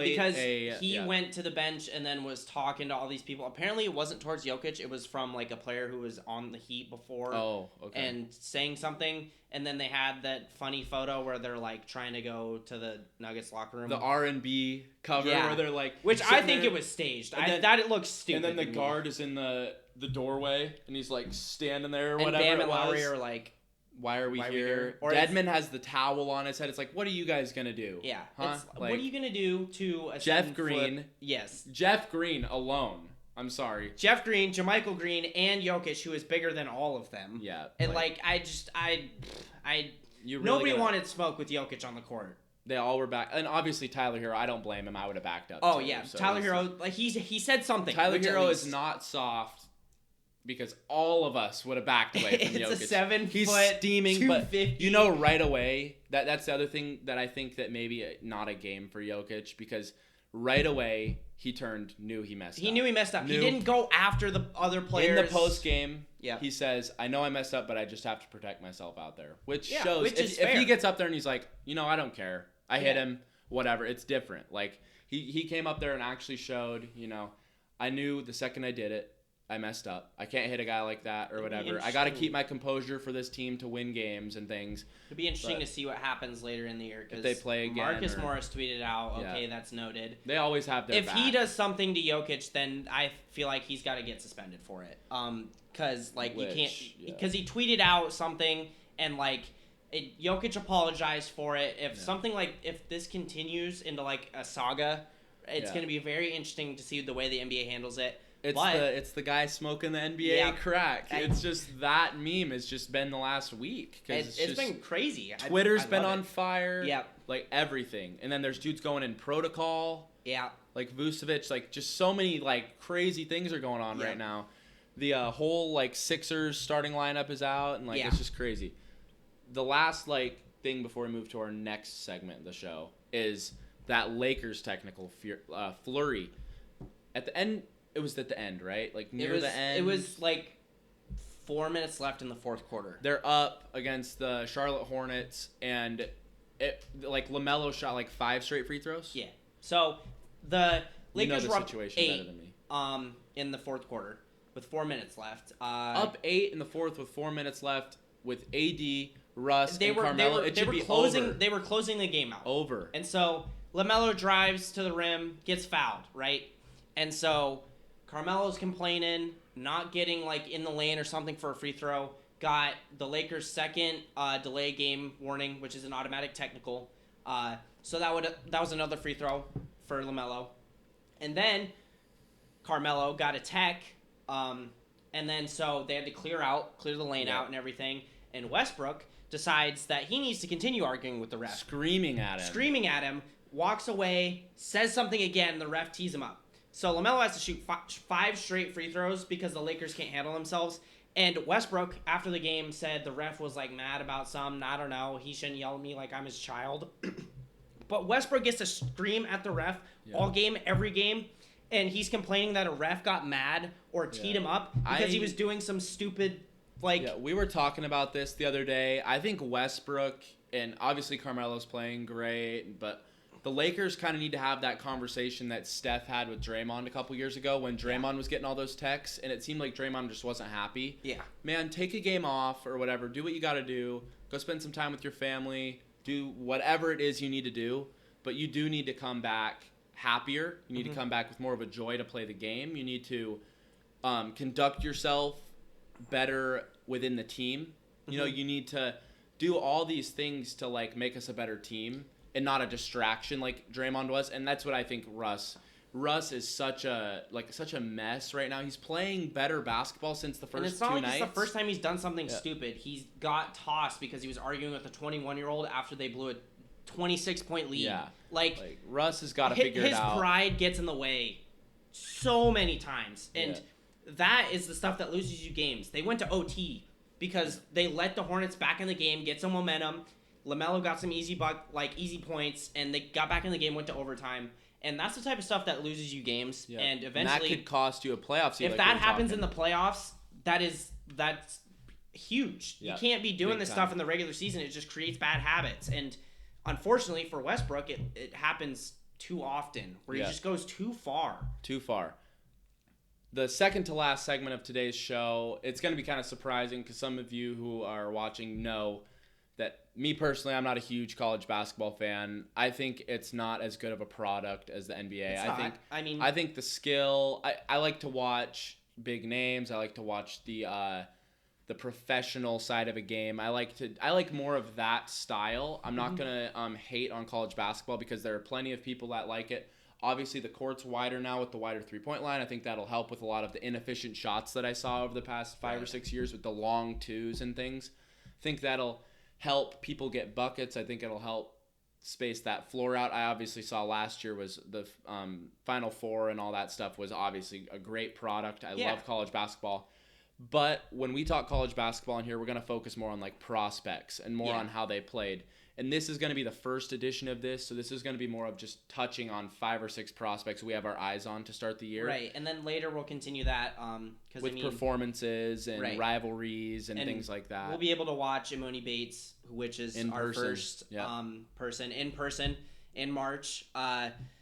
because he went to the bench and then was talking to all these people. Apparently, it wasn't towards Jokic. It was from like a player who was on the Heat before. Oh, okay. And saying something, and then they had that funny photo where they're like trying to go to the Nuggets locker room. The R&B cover where they're like, which I think it was staged. That it looks stupid. And then the guard is in the doorway and he's like standing there or and whatever. Bam and Lowry are like, why are we here? Or Deadman has the towel on his head. It's like, what are you guys going to do? Yeah. Huh? Like, what are you going to do to a Jeff Green? Yes. Jeff Green alone. I'm sorry. Jeff Green, JaMychal Green, and Jokic, who is bigger than all of them. Yeah. And, nobody wanted smoke with Jokic on the court. They all were back. And obviously, Tyler Hero, I don't blame him. I would have backed up. Oh, yeah. So Tyler Hero, like, he said something. Tyler Hero is not soft. Because all of us would have backed away from Jokic. It's a 7 He's foot, steaming, but you know right away that's the other thing that I think that maybe not a game for Jokic, because right away he knew he messed up. He knew he messed up. He didn't go after the other players. In the post game, he says, "I know I messed up, but I just have to protect myself out there," which shows if he gets up there and he's like, I don't care. I hit him, whatever. It's different. Like he came up there and actually showed, I knew the second I did it, I messed up. I can't hit a guy like that or whatever. I got to keep my composure for this team to win games and things. It'd be interesting to see what happens later in the year. If they play again. Marcus Morris tweeted out, that's noted. They always have their back. If he does something to Jokic, then I feel like he's got to get suspended for it. Because, you can't... Because he tweeted out something, and, Jokic apologized for it. If this continues into, a saga, it's going to be very interesting to see the way the NBA handles it. It's the guy smoking the NBA crack. It's just that meme has just been the last week. It's been crazy. Twitter's been on fire. Yeah. Everything. And then there's dudes going in protocol. Yeah. Like Vucevic. Just so many crazy things are going on right now. The whole Sixers starting lineup is out, and it's just crazy. The last thing before we move to our next segment of the show is that Lakers technical flurry. At the end. It was at the end, right? Near the end. It was 4 minutes left in the fourth quarter. They're up against the Charlotte Hornets, and LaMelo shot 5 straight free throws. Yeah. So the Lakers were up 8 better than me. In the fourth quarter with 4 minutes left. Up 8 in the fourth with 4 minutes left with AD, Russ, and Carmelo. They were closing the game out. Over. And so LaMelo drives to the rim, gets fouled, right? And so Carmelo's complaining, not getting in the lane or something for a free throw. Got the Lakers' second delay game warning, which is an automatic technical. So that was another free throw for LaMelo. And then Carmelo got a tech, and then so they had to clear the lane out and everything. And Westbrook decides that he needs to continue arguing with the ref. Screaming at him. Walks away, says something again, the ref tees him up. So LaMelo has to shoot 5 straight free throws because the Lakers can't handle themselves. And Westbrook, after the game, said the ref was mad about something. I don't know. He shouldn't yell at me like I'm his child. But Westbrook gets to scream at the ref all game, every game. And he's complaining that a ref got mad or teed him up because he was doing some stupid, we were talking about this the other day. I think Westbrook, and obviously Carmelo's playing great, but the Lakers kind of need to have that conversation that Steph had with Draymond a couple years ago when Draymond was getting all those texts, and it seemed like Draymond just wasn't happy. Yeah. Man, take a game off or whatever. Do what you got to do. Go spend some time with your family. Do whatever it is you need to do. but you do need to come back happier. You need to come back with more of a joy to play the game. You need to conduct yourself better within the team. You know, you need to do all these things to like make us a better team and not a distraction like Draymond was. And that's what I think Russ is such a mess right now. He's playing better basketball since the first 2 nights. And it's not like it's the first time he's done something stupid. He's got tossed because he was arguing with a 21-year-old after they blew a 26-point lead. Yeah. Like Russ has got to figure it out. His pride gets in the way so many times. And that is the stuff that loses you games. They went to OT because they let the Hornets back in the game, get some momentum. LaMelo got some easy points, and they got back in the game, went to overtime. And that's the type of stuff that loses you games. Yeah. And eventually, and that could cost you a playoff seed. If that happens in the playoffs, that's huge. Yeah. You can't be doing this stuff in the regular season. It just creates bad habits. And unfortunately for Westbrook, it happens too often where he just goes too far. Too far. The second to last segment of today's show, it's going to be kind of surprising because some of you who are watching know that me personally, I'm not a huge college basketball fan. I think it's not as good of a product as the NBA. I think the skill. I like to watch big names. I like to watch the professional side of a game. I like more of that style. I'm not gonna hate on college basketball because there are plenty of people that like it. Obviously, the court's wider now with the wider three-point line. I think that'll help with a lot of the inefficient shots that I saw over the past 5 or 6 years with the long twos and things. I think that'll help people get buckets. I think it'll help space that floor out. I obviously saw last year was the Final Four and all that stuff was obviously a great product. I love college basketball. But when we talk college basketball in here, we're going to focus more on like prospects and more on how they played. And this is going to be the first edition of this, so this is going to be more of just touching on 5 or 6 prospects we have our eyes on to start the year. Right, and then later we'll continue that. With performances and rivalries and things like that. We'll be able to watch Imoni Bates, which is our first person in person in March.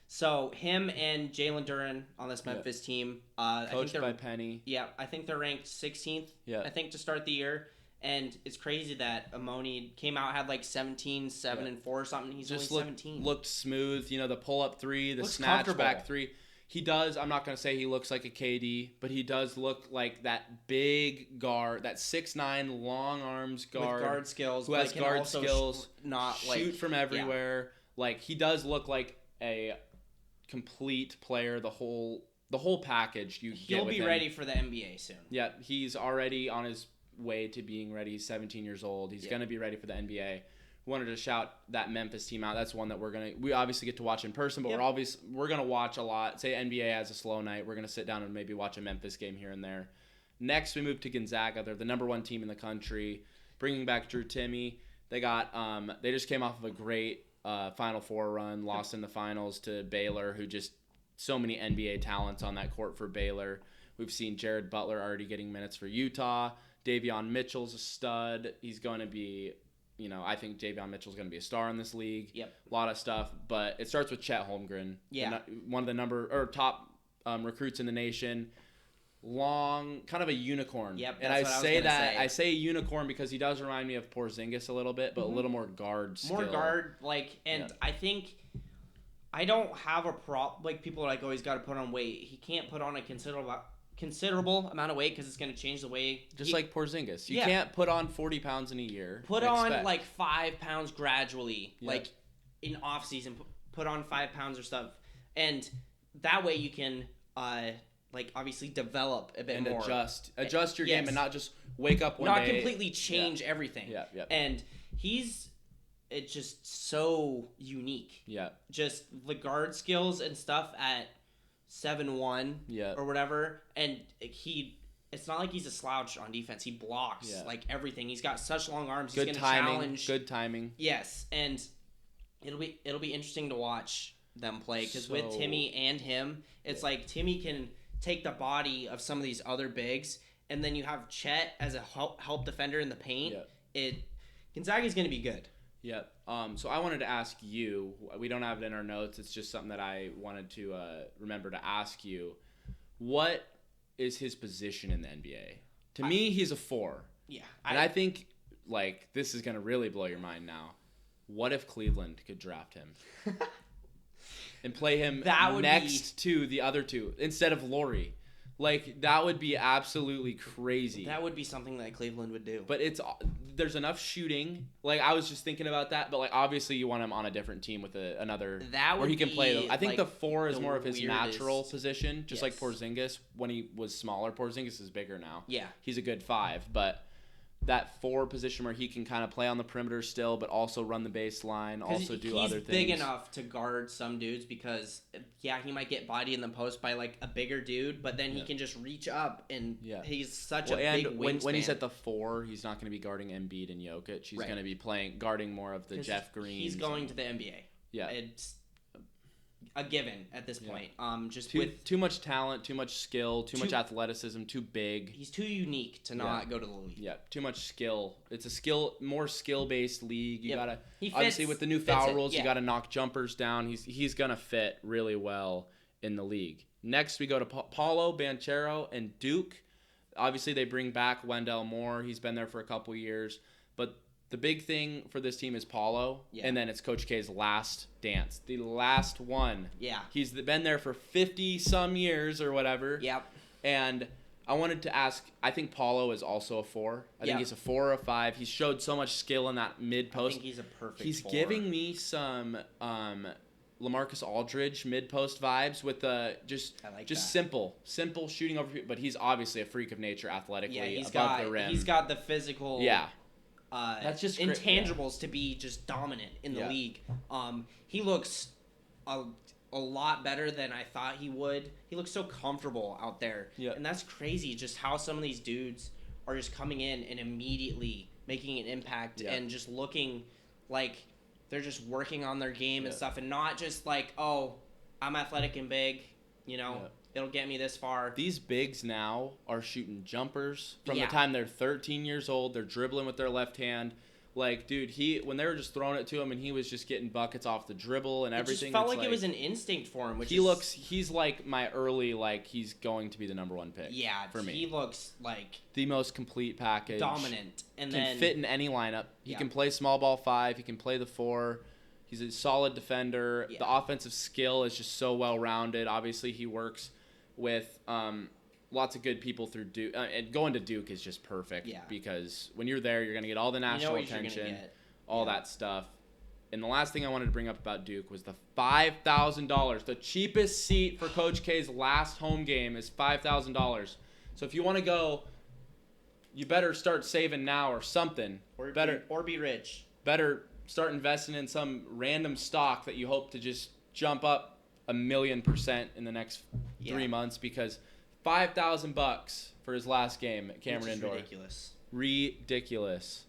So him and Jalen Duren on this Memphis team. Coached by Penny. Yeah, I think they're ranked 16th, I think, to start the year. And it's crazy that Imoni came out, had like 17, 7, and 4 or something. He's just only 17. Looked smooth. You know, the pull-up 3, the snatch back 3. He does, I'm not going to say he looks like a KD, but he does look like that big guard, that 6'9", long arms guard. With guard skills. Who has guard skills, shoot from everywhere. Yeah. Like, he does look like a complete player, the whole package you get with him. He'll be ready for the NBA soon. Yeah, he's already on his way to being ready. He's 17 years old. He's going to be ready for the NBA. Wanted to shout that Memphis team out. That's one that we obviously get to watch in person, but we're going to watch a lot. Say NBA has a slow night, we're going to sit down and maybe watch a Memphis game here and there. Next, we move to Gonzaga. They're the number 1 team in the country, bringing back Drew Timme. They just came off of a great Final Four run, lost in the finals to Baylor, who just so many NBA talents on that court for Baylor. We've seen Jared Butler already getting minutes for Utah. Davion Mitchell's a stud. He's going to be, I think Davion Mitchell's going to be a star in this league. Yep. A lot of stuff, but it starts with Chet Holmgren. Yeah. One of the top recruits in the nation. Long, kind of a unicorn. Yep. And I say unicorn because he does remind me of Porzingis a little bit, but a little more guard skill. More guard, I think I don't have a people are like, oh, he's got to put on weight. He can't put on a considerable amount of weight because it's going to change the way. Just like Porzingis. You can't put on 40 pounds in a year. Put on like 5 pounds gradually, like in off season. Put on 5 pounds or stuff, and that way you can obviously develop a bit more. Adjust your game and not just wake up one day. Not completely change everything. Yeah. And it's just so unique. Yeah. Just the guard skills and stuff at 7'1" or whatever, and it's not like he's a slouch on defense. He blocks like everything. He's got such long arms. He's going to challenge. Good timing. Yes, and it'll be interesting to watch them play because with Timme and him, it's like Timme can take the body of some of these other bigs, and then you have Chet as a help defender in the paint. Gonzaga's going to be good. Yeah. So I wanted to ask you, we don't have it in our notes, it's just something that I wanted to remember to ask you. What is his position in the NBA? To me, he's a 4. Yeah. And I think, this is going to really blow your mind now. What if Cleveland could draft him? and play him next to the other two instead of Laurie. Like, that would be absolutely crazy. That would be something that Cleveland would do. But there's enough shooting. Like, I was just thinking about that. But, like, obviously you want him on a different team with another where he can play. I think the 4 is more of his natural position, just like Porzingis. When he was smaller, Porzingis is bigger now. Yeah. He's a good 5. But that 4 position where he can kind of play on the perimeter still, but also run the baseline, also do other things. He's big enough to guard some dudes because, he might get bodied in the post by, like, a bigger dude, but then he can just reach up, and he's such a big wingspan. When he's at the 4, he's not going to be guarding Embiid and Jokic. He's going to be guarding more of the Jeff Green. He's going to the NBA. Yeah. It's a given at this point. With too much talent, too much skill, too much athleticism, too big. He's too unique to not go to the league. Yeah, too much skill. It's a more skill-based league. You gotta obviously with the new foul rules, you gotta knock jumpers down. He's gonna fit really well in the league. Next, we go to Paulo Banchero and Duke. Obviously, they bring back Wendell Moore. He's been there for a couple years, but the big thing for this team is Paulo, and then it's Coach K's last dance. The last one. Yeah. He's been there for 50-some years or whatever. Yep. And I wanted to ask, I think Paulo is also a 4. I think he's a 4 or a 5. He's showed so much skill in that mid-post. I think he's a perfect 4. He's giving me some LaMarcus Aldridge mid-post vibes with just simple shooting over, but he's obviously a freak of nature athletically above the rim. He's got the physical... Yeah. That's just intangibles to be just dominant in the league. He looks a lot better than I thought he would. He looks so comfortable out there. Yeah. And that's crazy just how some of these dudes are just coming in and immediately making an impact and just looking like they're just working on their game and stuff, and not just like, oh, I'm athletic and big, it'll get me this far. These bigs now are shooting jumpers from the time they're 13 years old. They're dribbling with their left hand. Like, dude, when they were just throwing it to him and he was just getting buckets off the dribble and everything. It just felt like it was an instinct for him. He's like my early, he's going to be the number 1 pick. Yeah, for me. He looks like the most complete package. Dominant. And can fit in any lineup. He can play small ball 5. He can play the 4. He's a solid defender. Yeah. The offensive skill is just so well-rounded. Obviously, he works with lots of good people through Duke. And going to Duke is just perfect because when you're there, you're going to get all the national attention, all that stuff. And the last thing I wanted to bring up about Duke was the $5,000. The cheapest seat for Coach K's last home game is $5,000. So if you want to go, you better start saving now or something. Or be rich. Better start investing in some random stock that you hope to just jump up 1,000,000% in the next 3 months, because $5,000 for his last game at Cameron Indoor. Ridiculous.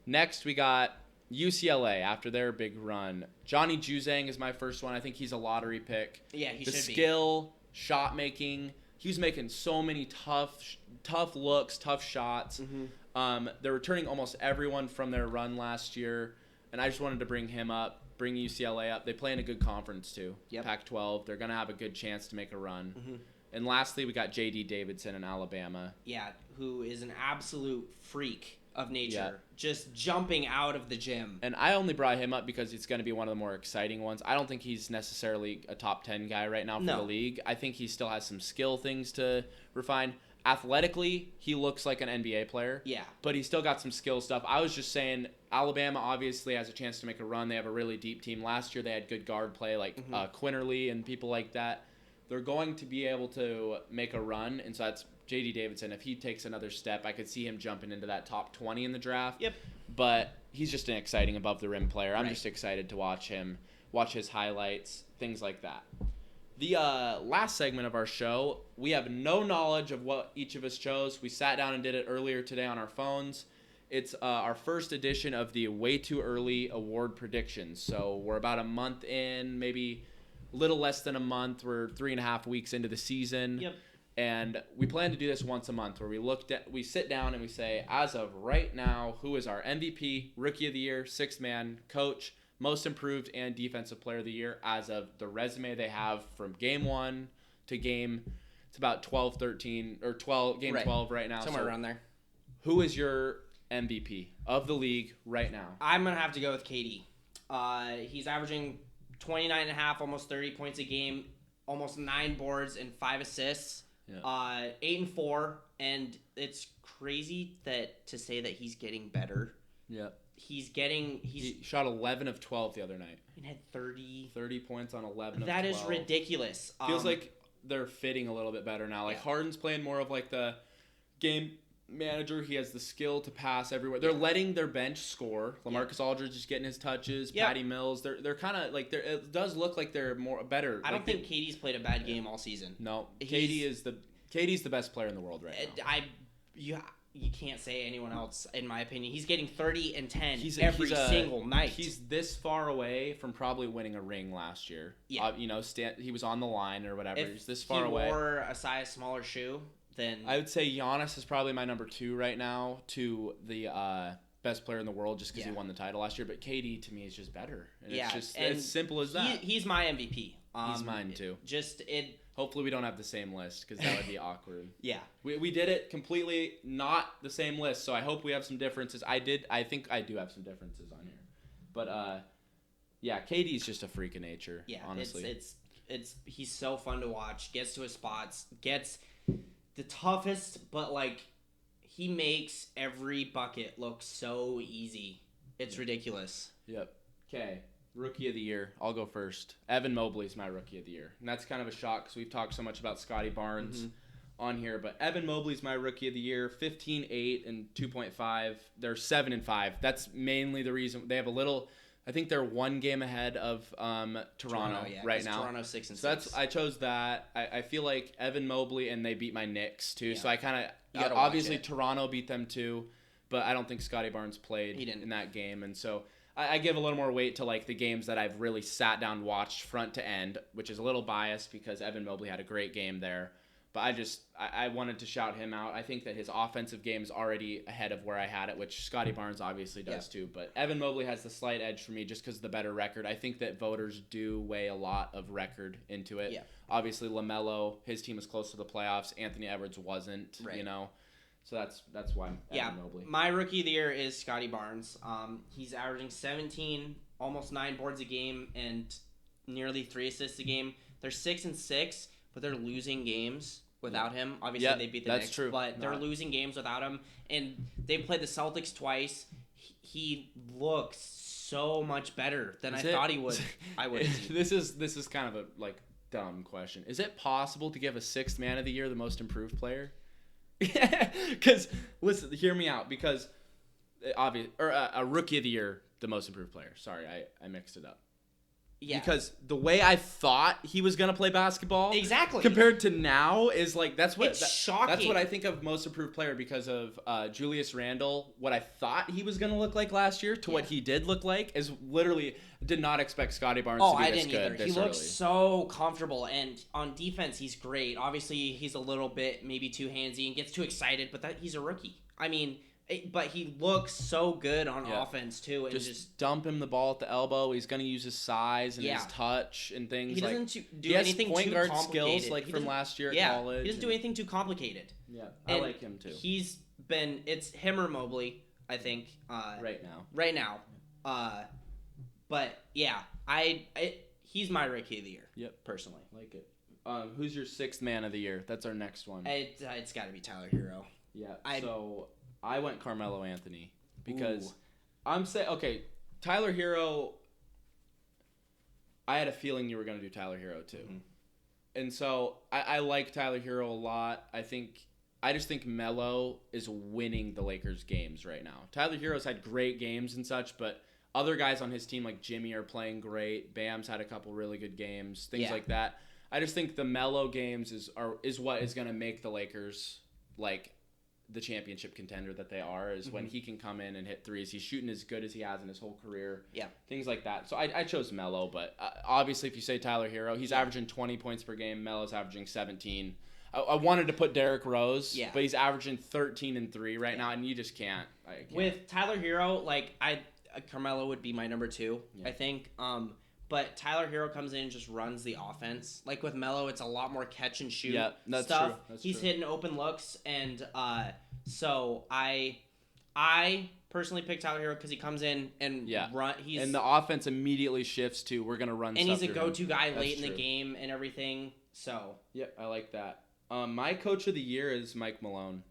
Next, we got UCLA after their big run. Johnny Juzang is my first one. I think he's a lottery pick. Yeah, he should be. The skill, shot making. He was making so many tough looks, tough shots. Mm-hmm. They're returning almost everyone from their run last year, and I just wanted to bring UCLA up. They play in a good conference too. Yep. Pac-12. They're going to have a good chance to make a run. Mm-hmm. And lastly, we got J.D. Davidson in Alabama. Yeah, who is an absolute freak of nature, just jumping out of the gym. And I only brought him up because it's going to be one of the more exciting ones. I don't think he's necessarily a top 10 guy right now for the league. I think he still has some skill things to refine. Athletically, he looks like an NBA player. Yeah. But he's still got some skill stuff. I was just saying, Alabama obviously has a chance to make a run. They have a really deep team. Last year they had good guard play like Quinterly and people like that. They're going to be able to make a run, and so that's J.D. Davidson. If he takes another step, I could see him jumping into that top 20 in the draft. Yep. But he's just an exciting above-the-rim player. I'm just excited to watch him, watch his highlights, things like that. The last segment of our show, we have no knowledge of what each of us chose. We sat down and did it earlier today on our phones. It's our first edition of the Way Too Early Award predictions. So we're about a month in, maybe a little less than a month. We're 3.5 weeks into the season. Yep. And we plan to do this once a month where we sit down and we say, as of right now, who is our MVP, Rookie of the Year, Sixth Man, Coach, Most Improved, and Defensive Player of the Year as of the resume they have from game 1 to it's about 12 12 right now. Somewhere around there. Who is your MVP of the league right now? I'm going to have to go with KD. He's averaging 29.5, almost 30 points a game, almost 9 boards and 5 assists. Yeah. 8-4, and it's crazy to say that he's getting better. Yeah. He shot 11 of 12 the other night. And had 30 points on 11 of 12. That is ridiculous. Feels like they're fitting a little bit better now. Like Harden's playing more of like the game manager. He has the skill to pass everywhere. They're letting their bench score. LaMarcus Aldridge is getting his touches. Patty Mills. They're kind of like it does look like they're better. I don't think KD's played a bad game all season. No, KD's the best player in the world right now. You can't say anyone else, in my opinion. He's getting 30 and 10 every single night. He's this far away from probably winning a ring last year. Yeah. He was on the line or whatever. He's this far away. If he wore a size smaller shoe, then... I would say Giannis is probably my number 2 right now to the best player in the world just because he won the title last year. But KD, to me, is just better. And it's just as simple as that. He's my MVP. He's mine, too. Hopefully we don't have the same list because that would be awkward. Yeah. We did it completely not the same list, so I hope we have some differences. I think I do have some differences on here. But, KD's just a freak of nature, honestly. He's so fun to watch, gets to his spots, gets the toughest, but, he makes every bucket look so easy. It's ridiculous. Yep. Okay. Rookie of the year. I'll go first. Evan Mobley's my rookie of the year. And that's kind of a shock because we've talked so much about Scotty Barnes on here. But Evan Mobley's my rookie of the year. 15, 8, and 2.5. They're 7 and 5. That's mainly the reason. They have a little... I think they're 1 game ahead of Toronto right now. Toronto 6 and 6. I chose that. I feel like Evan Mobley, and they beat my Knicks too. Yeah. So I kind of... obviously, Toronto beat them too. But I don't think Scotty Barnes played in that game. And so... I give a little more weight to the games that I've really sat down, watched front to end, which is a little biased because Evan Mobley had a great game there. But I wanted to shout him out. I think that his offensive game is already ahead of where I had it, which Scotty Barnes obviously does too. But Evan Mobley has the slight edge for me just because of the better record. I think that voters do weigh a lot of record into it. Yeah. Obviously, LaMelo, his team was close to the playoffs. Anthony Edwards wasn't, So that's why Evan Mobley. My rookie of the year is Scotty Barnes. He's averaging 17, almost 9 boards a game, and nearly 3 assists a game. They're 6 and 6, but they're losing games without him. Obviously, they beat the Knicks, true. But they're losing games without him. And they played the Celtics twice. He looks so much better than I thought he would. This is kind of a dumb question. Is it possible to give a 6th man of the year the most improved player? Because listen, hear me out. Because a rookie of the year, the most improved player. Sorry, I mixed it up. Yeah. Because the way I thought he was gonna play basketball, exactly, compared to now is it's shocking. That's what I think of most improved player because of Julius Randle. What I thought he was gonna look like last year to what he did look like is literally did not expect Scotty Barnes to be this good. Either. He looks so comfortable, and on defense he's great. Obviously he's a little bit maybe too handsy and gets too excited, but he's a rookie. I mean. But he looks so good on offense too, and just dump him the ball at the elbow. He's gonna use his size and his touch and things. He doesn't do anything point too guard complicated. Skills from last year at college. He doesn't do anything too complicated. Yeah, I like him too. It's him or Mobley, I think. Right now. But yeah, he's my rookie of the year. Yep, personally, like it. Who's your 6th man of the year? That's our next one. It's got to be Tyler Hero. Yeah. I went Carmelo Anthony because I'm saying, okay, Tyler Hero, I had a feeling you were going to do Tyler Hero too. Mm-hmm. And so I like Tyler Hero a lot. I just think Melo is winning the Lakers games right now. Tyler Hero's had great games and such, but other guys on his team like Jimmy are playing great. Bam's had a couple really good games, things like that. I just think the Melo games is what is going to make the Lakers the championship contender that they are is when he can come in and hit threes. He's shooting as good as he has in his whole career. Yeah. Things like that. So I chose Melo, but obviously if you say Tyler Hero, he's averaging 20 points per game. Melo's averaging 17. I wanted to put Derrick Rose, but he's averaging 13 and 3 right now, and you just can't. With Tyler Hero, Carmelo would be my number 2, I think. But Tyler Hero comes in and just runs the offense. Like with Melo, it's a lot more catch and shoot stuff. True. He's hitting open looks, and so I I personally picked Tyler Hero because he comes in and run. And the offense immediately shifts to we're gonna run. And he's a go-to guy late in the game and everything. So I like that. My coach of the year is Mike Malone.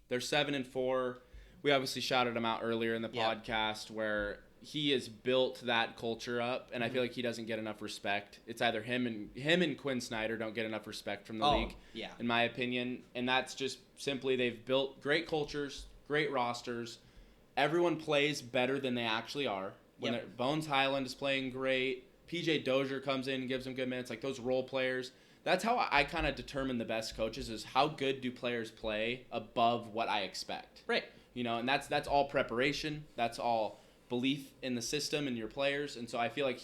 They're 7-4. We obviously shouted him out earlier in the podcast where he has built that culture up, and I feel like he doesn't get enough respect. It's either him and Quinn Snyder don't get enough respect from the league, in my opinion. And that's just simply they've built great cultures, great rosters. Everyone plays better than they actually are. When Bones Highland is playing great, PJ Dozier comes in and gives them good minutes. Like those role players. That's how I kind of determine the best coaches is how good do players play above what I expect. Right. And that's all preparation. That's all belief in the system and your players. And so I feel like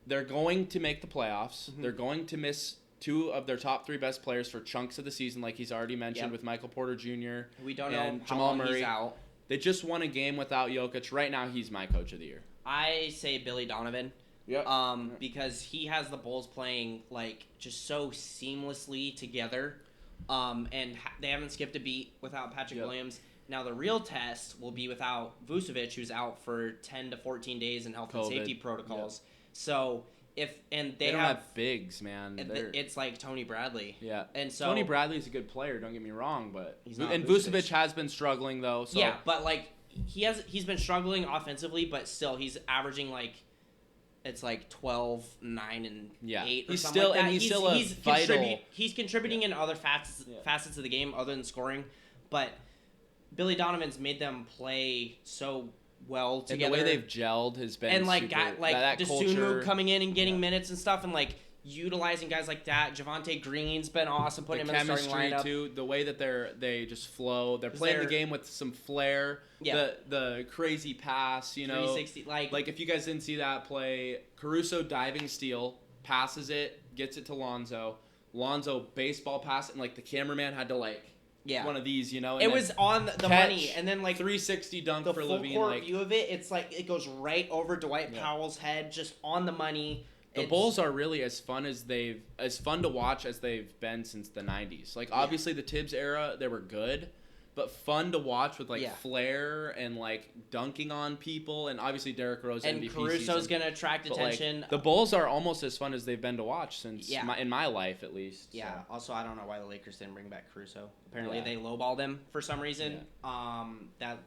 they're going to make the playoffs. Mm-hmm. They're going to miss 2 of their top 3 best players for chunks of the season, like he's already mentioned with Michael Porter Jr. We don't know how Jamal long Murray. He's out. They just won a game without Jokic. Right now, he's my coach of the year. I say Billy Donovan. Yep. Because he has the Bulls playing like just so seamlessly together, and they haven't skipped a beat without Patrick Williams. Now the real test will be without Vucevic, who's out for 10 to 14 days in health and safety protocols. So they don't have bigs, man. It's like Tony Bradley. Yeah, and so Tony Bradley's a good player. Don't get me wrong, but he's not Vucevic has been struggling though. So. Yeah, but like he's been struggling offensively, but still he's averaging like. It's like 12, 9, and 8 or something like that. He's contributing in other facets of the game other than scoring. But Billy Donovan's made them play so well together. And the way they've gelled has been and like super, got like that Dosunmu coming in and getting minutes and stuff and like utilizing guys like that. Javonte Green's been awesome putting him in the starting lineup. Too, the way that they just flow. They're playing the game with some flair. Yeah. The crazy pass, 360 like if you guys didn't see that play, Caruso diving steal, passes it, gets it to Lonzo. Lonzo baseball pass and like the cameraman had to one of these, and it was on the money, and then like 360 dunk the for full Levine. Court view of it, it's like it goes right over Dwight Powell's head, just on the money. The Bulls are really as fun to watch as they've been since the 90s. Like obviously the Tibbs era, they were good, but fun to watch with flair and like dunking on people, and obviously Derrick Rose and MVP Caruso's season. Gonna attract attention. The Bulls are almost as fun as they've been to watch since in my life at least. Yeah. So. Also, I don't know why the Lakers didn't bring back Caruso. Apparently they lowballed him for some reason. Yeah. That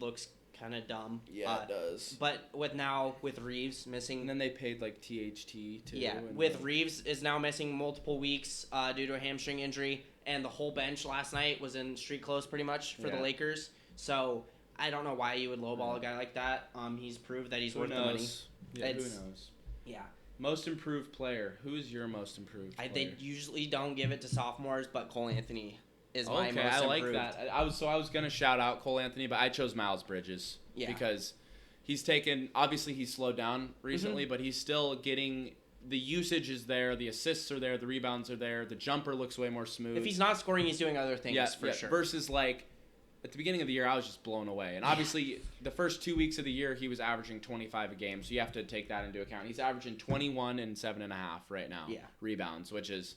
looks kind of dumb. Yeah, it does. But with Reeves missing, and then they paid like THT too. Yeah, with Reeves is now missing multiple weeks due to a hamstring injury, and the whole bench last night was in street clothes pretty much for the Lakers. So I don't know why you would lowball a guy like that. He's proved that he's worth the money. Yeah, who knows? Yeah. Most improved player. Who's your most improved player? They usually don't give it to sophomores, but Cole Anthony is my most improved. I like that. I was gonna shout out Cole Anthony, but I chose Miles Bridges because he's slowed down recently, but he's still getting the usage is there, the assists are there, the rebounds are there, the jumper looks way more smooth. If he's not scoring, he's doing other things for sure. Versus like at the beginning of the year, I was just blown away, and obviously the first 2 weeks of the year he was averaging 25 a game, so you have to take that into account. He's averaging 21 and 7.5 right now rebounds, which is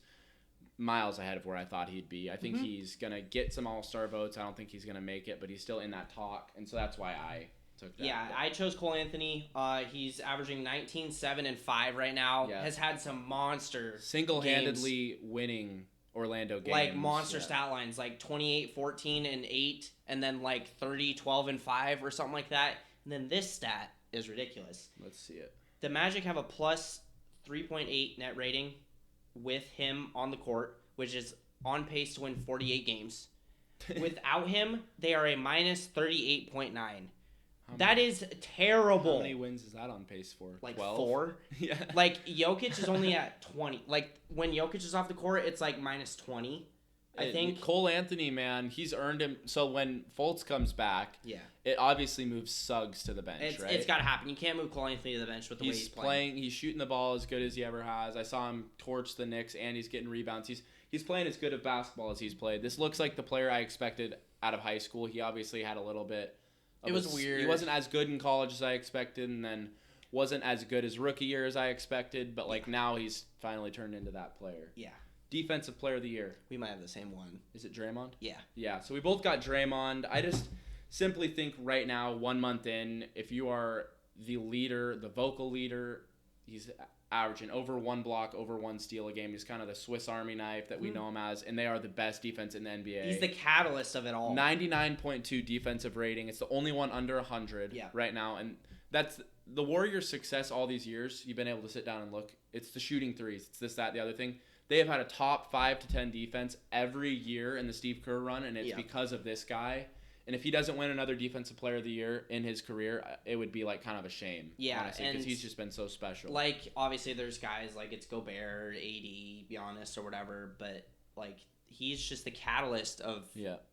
miles ahead of where I thought he'd be. I think he's going to get some all-star votes. I don't think he's going to make it, but he's still in that talk, and so that's why I took that. Yeah, I chose Cole Anthony. He's averaging 19, 7, and 5 right now. Yeah. Has had some monster single-handedly games. Winning Orlando games. Like monster stat lines, like 28, 14, and 8, and then like 30, 12, and 5 or something like that. And then this stat is ridiculous. Let's see it. The Magic have a plus 3.8 net rating with him on the court, which is on pace to win 48 games. Without him, they are a minus 38.9. That is terrible. How many wins is that on pace for? Like 12? 4? Yeah. Like Jokic is only at 20. Like when Jokic is off the court, it's like minus 20. I think Cole Anthony, man, he's earned him. So when Fultz comes back, it obviously moves Suggs to the bench, right? It's got to happen. You can't move Cole Anthony to the bench with the way he's playing. He's shooting the ball as good as he ever has. I saw him torch the Knicks, and he's getting rebounds. He's playing as good of basketball as he's played. This looks like the player I expected out of high school. He obviously had a little bit. It was weird. He wasn't as good in college as I expected, and then wasn't as good as rookie year as I expected. But like now, he's finally turned into that player. Yeah. Defensive Player of the Year. We might have the same one. Is it Draymond? Yeah. Yeah, so we both got Draymond. I just simply think right now, 1 month in, if you are the leader, the vocal leader, he's averaging over 1 block, over 1 steal a game. He's kind of the Swiss Army knife that we know him as, and they are the best defense in the NBA. He's the catalyst of it all. 99.2 defensive rating. It's the only one under 100 right now, and that's the Warriors' success all these years. You've been able to sit down and look. It's the shooting threes. It's this, that, the other thing. They have had a top 5 to 10 defense every year in the Steve Kerr run, and it's because of this guy. And if he doesn't win another Defensive Player of the Year in his career, it would be like kind of a shame, honestly, because he's just been so special. Like, obviously, there's guys like it's Gobert, AD, Giannis, or whatever, but like he's just the catalyst of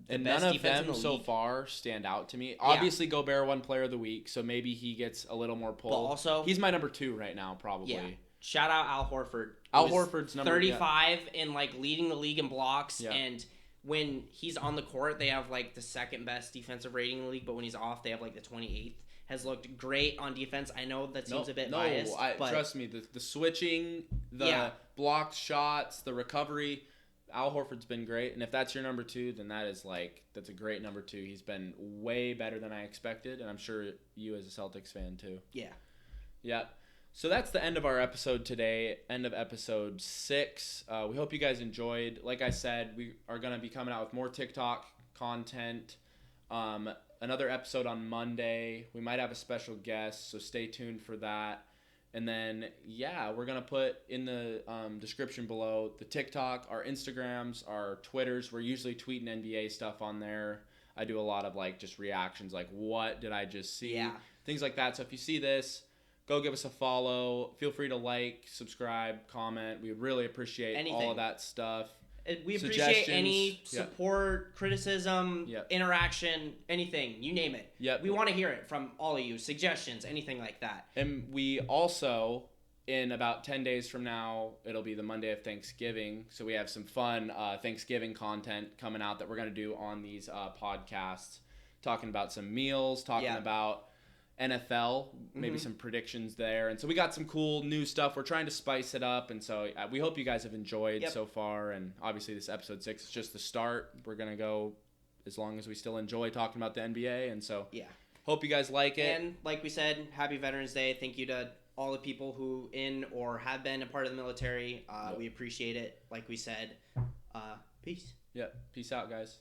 and none of them so far stand out to me. Obviously, Gobert won Player of the Week, so maybe he gets a little more pull. But also, he's my number 2 right now, probably. Yeah. Shout out Al Horford. Al Horford's number 35 and like leading the league in blocks and. When he's on the court, they have like the second best defensive rating in the league, but when he's off, they have like the 28th. Has looked great on defense. I know that seems a bit biased. But trust me, the switching, the blocked shots, the recovery, Al Horford's been great. And if that's your number 2, then that's a great number 2. He's been way better than I expected, and I'm sure you as a Celtics fan too. Yeah. Yeah. So that's the end of our episode today, end of episode 6. We hope you guys enjoyed. Like I said, we are going to be coming out with more TikTok content. Another episode on Monday. We might have a special guest, so stay tuned for that. And then, we're going to put in the description below the TikTok, our Instagrams, our Twitters. We're usually tweeting NBA stuff on there. I do a lot of just reactions, like what did I just see? Yeah. Things like that. So if you see this, go give us a follow. Feel free to like, subscribe, comment. We really appreciate all of that stuff. We appreciate any support, criticism, interaction, anything. You name it. Yep. We want to hear it from all of you. Suggestions, anything like that. And we also, in about 10 days from now, it'll be the Monday of Thanksgiving. So we have some fun Thanksgiving content coming out that we're going to do on these podcasts. Talking about some meals, talking about NFL, maybe some predictions there. And so we got some cool new stuff. We're trying to spice it up. And so we hope you guys have enjoyed so far. And obviously this episode 6 is just the start. We're going to go as long as we still enjoy talking about the NBA. And so hope you guys like it. And like we said, happy Veterans Day. Thank you to all the people who in or have been a part of the military. We appreciate it. Like we said, peace. Peace out, guys.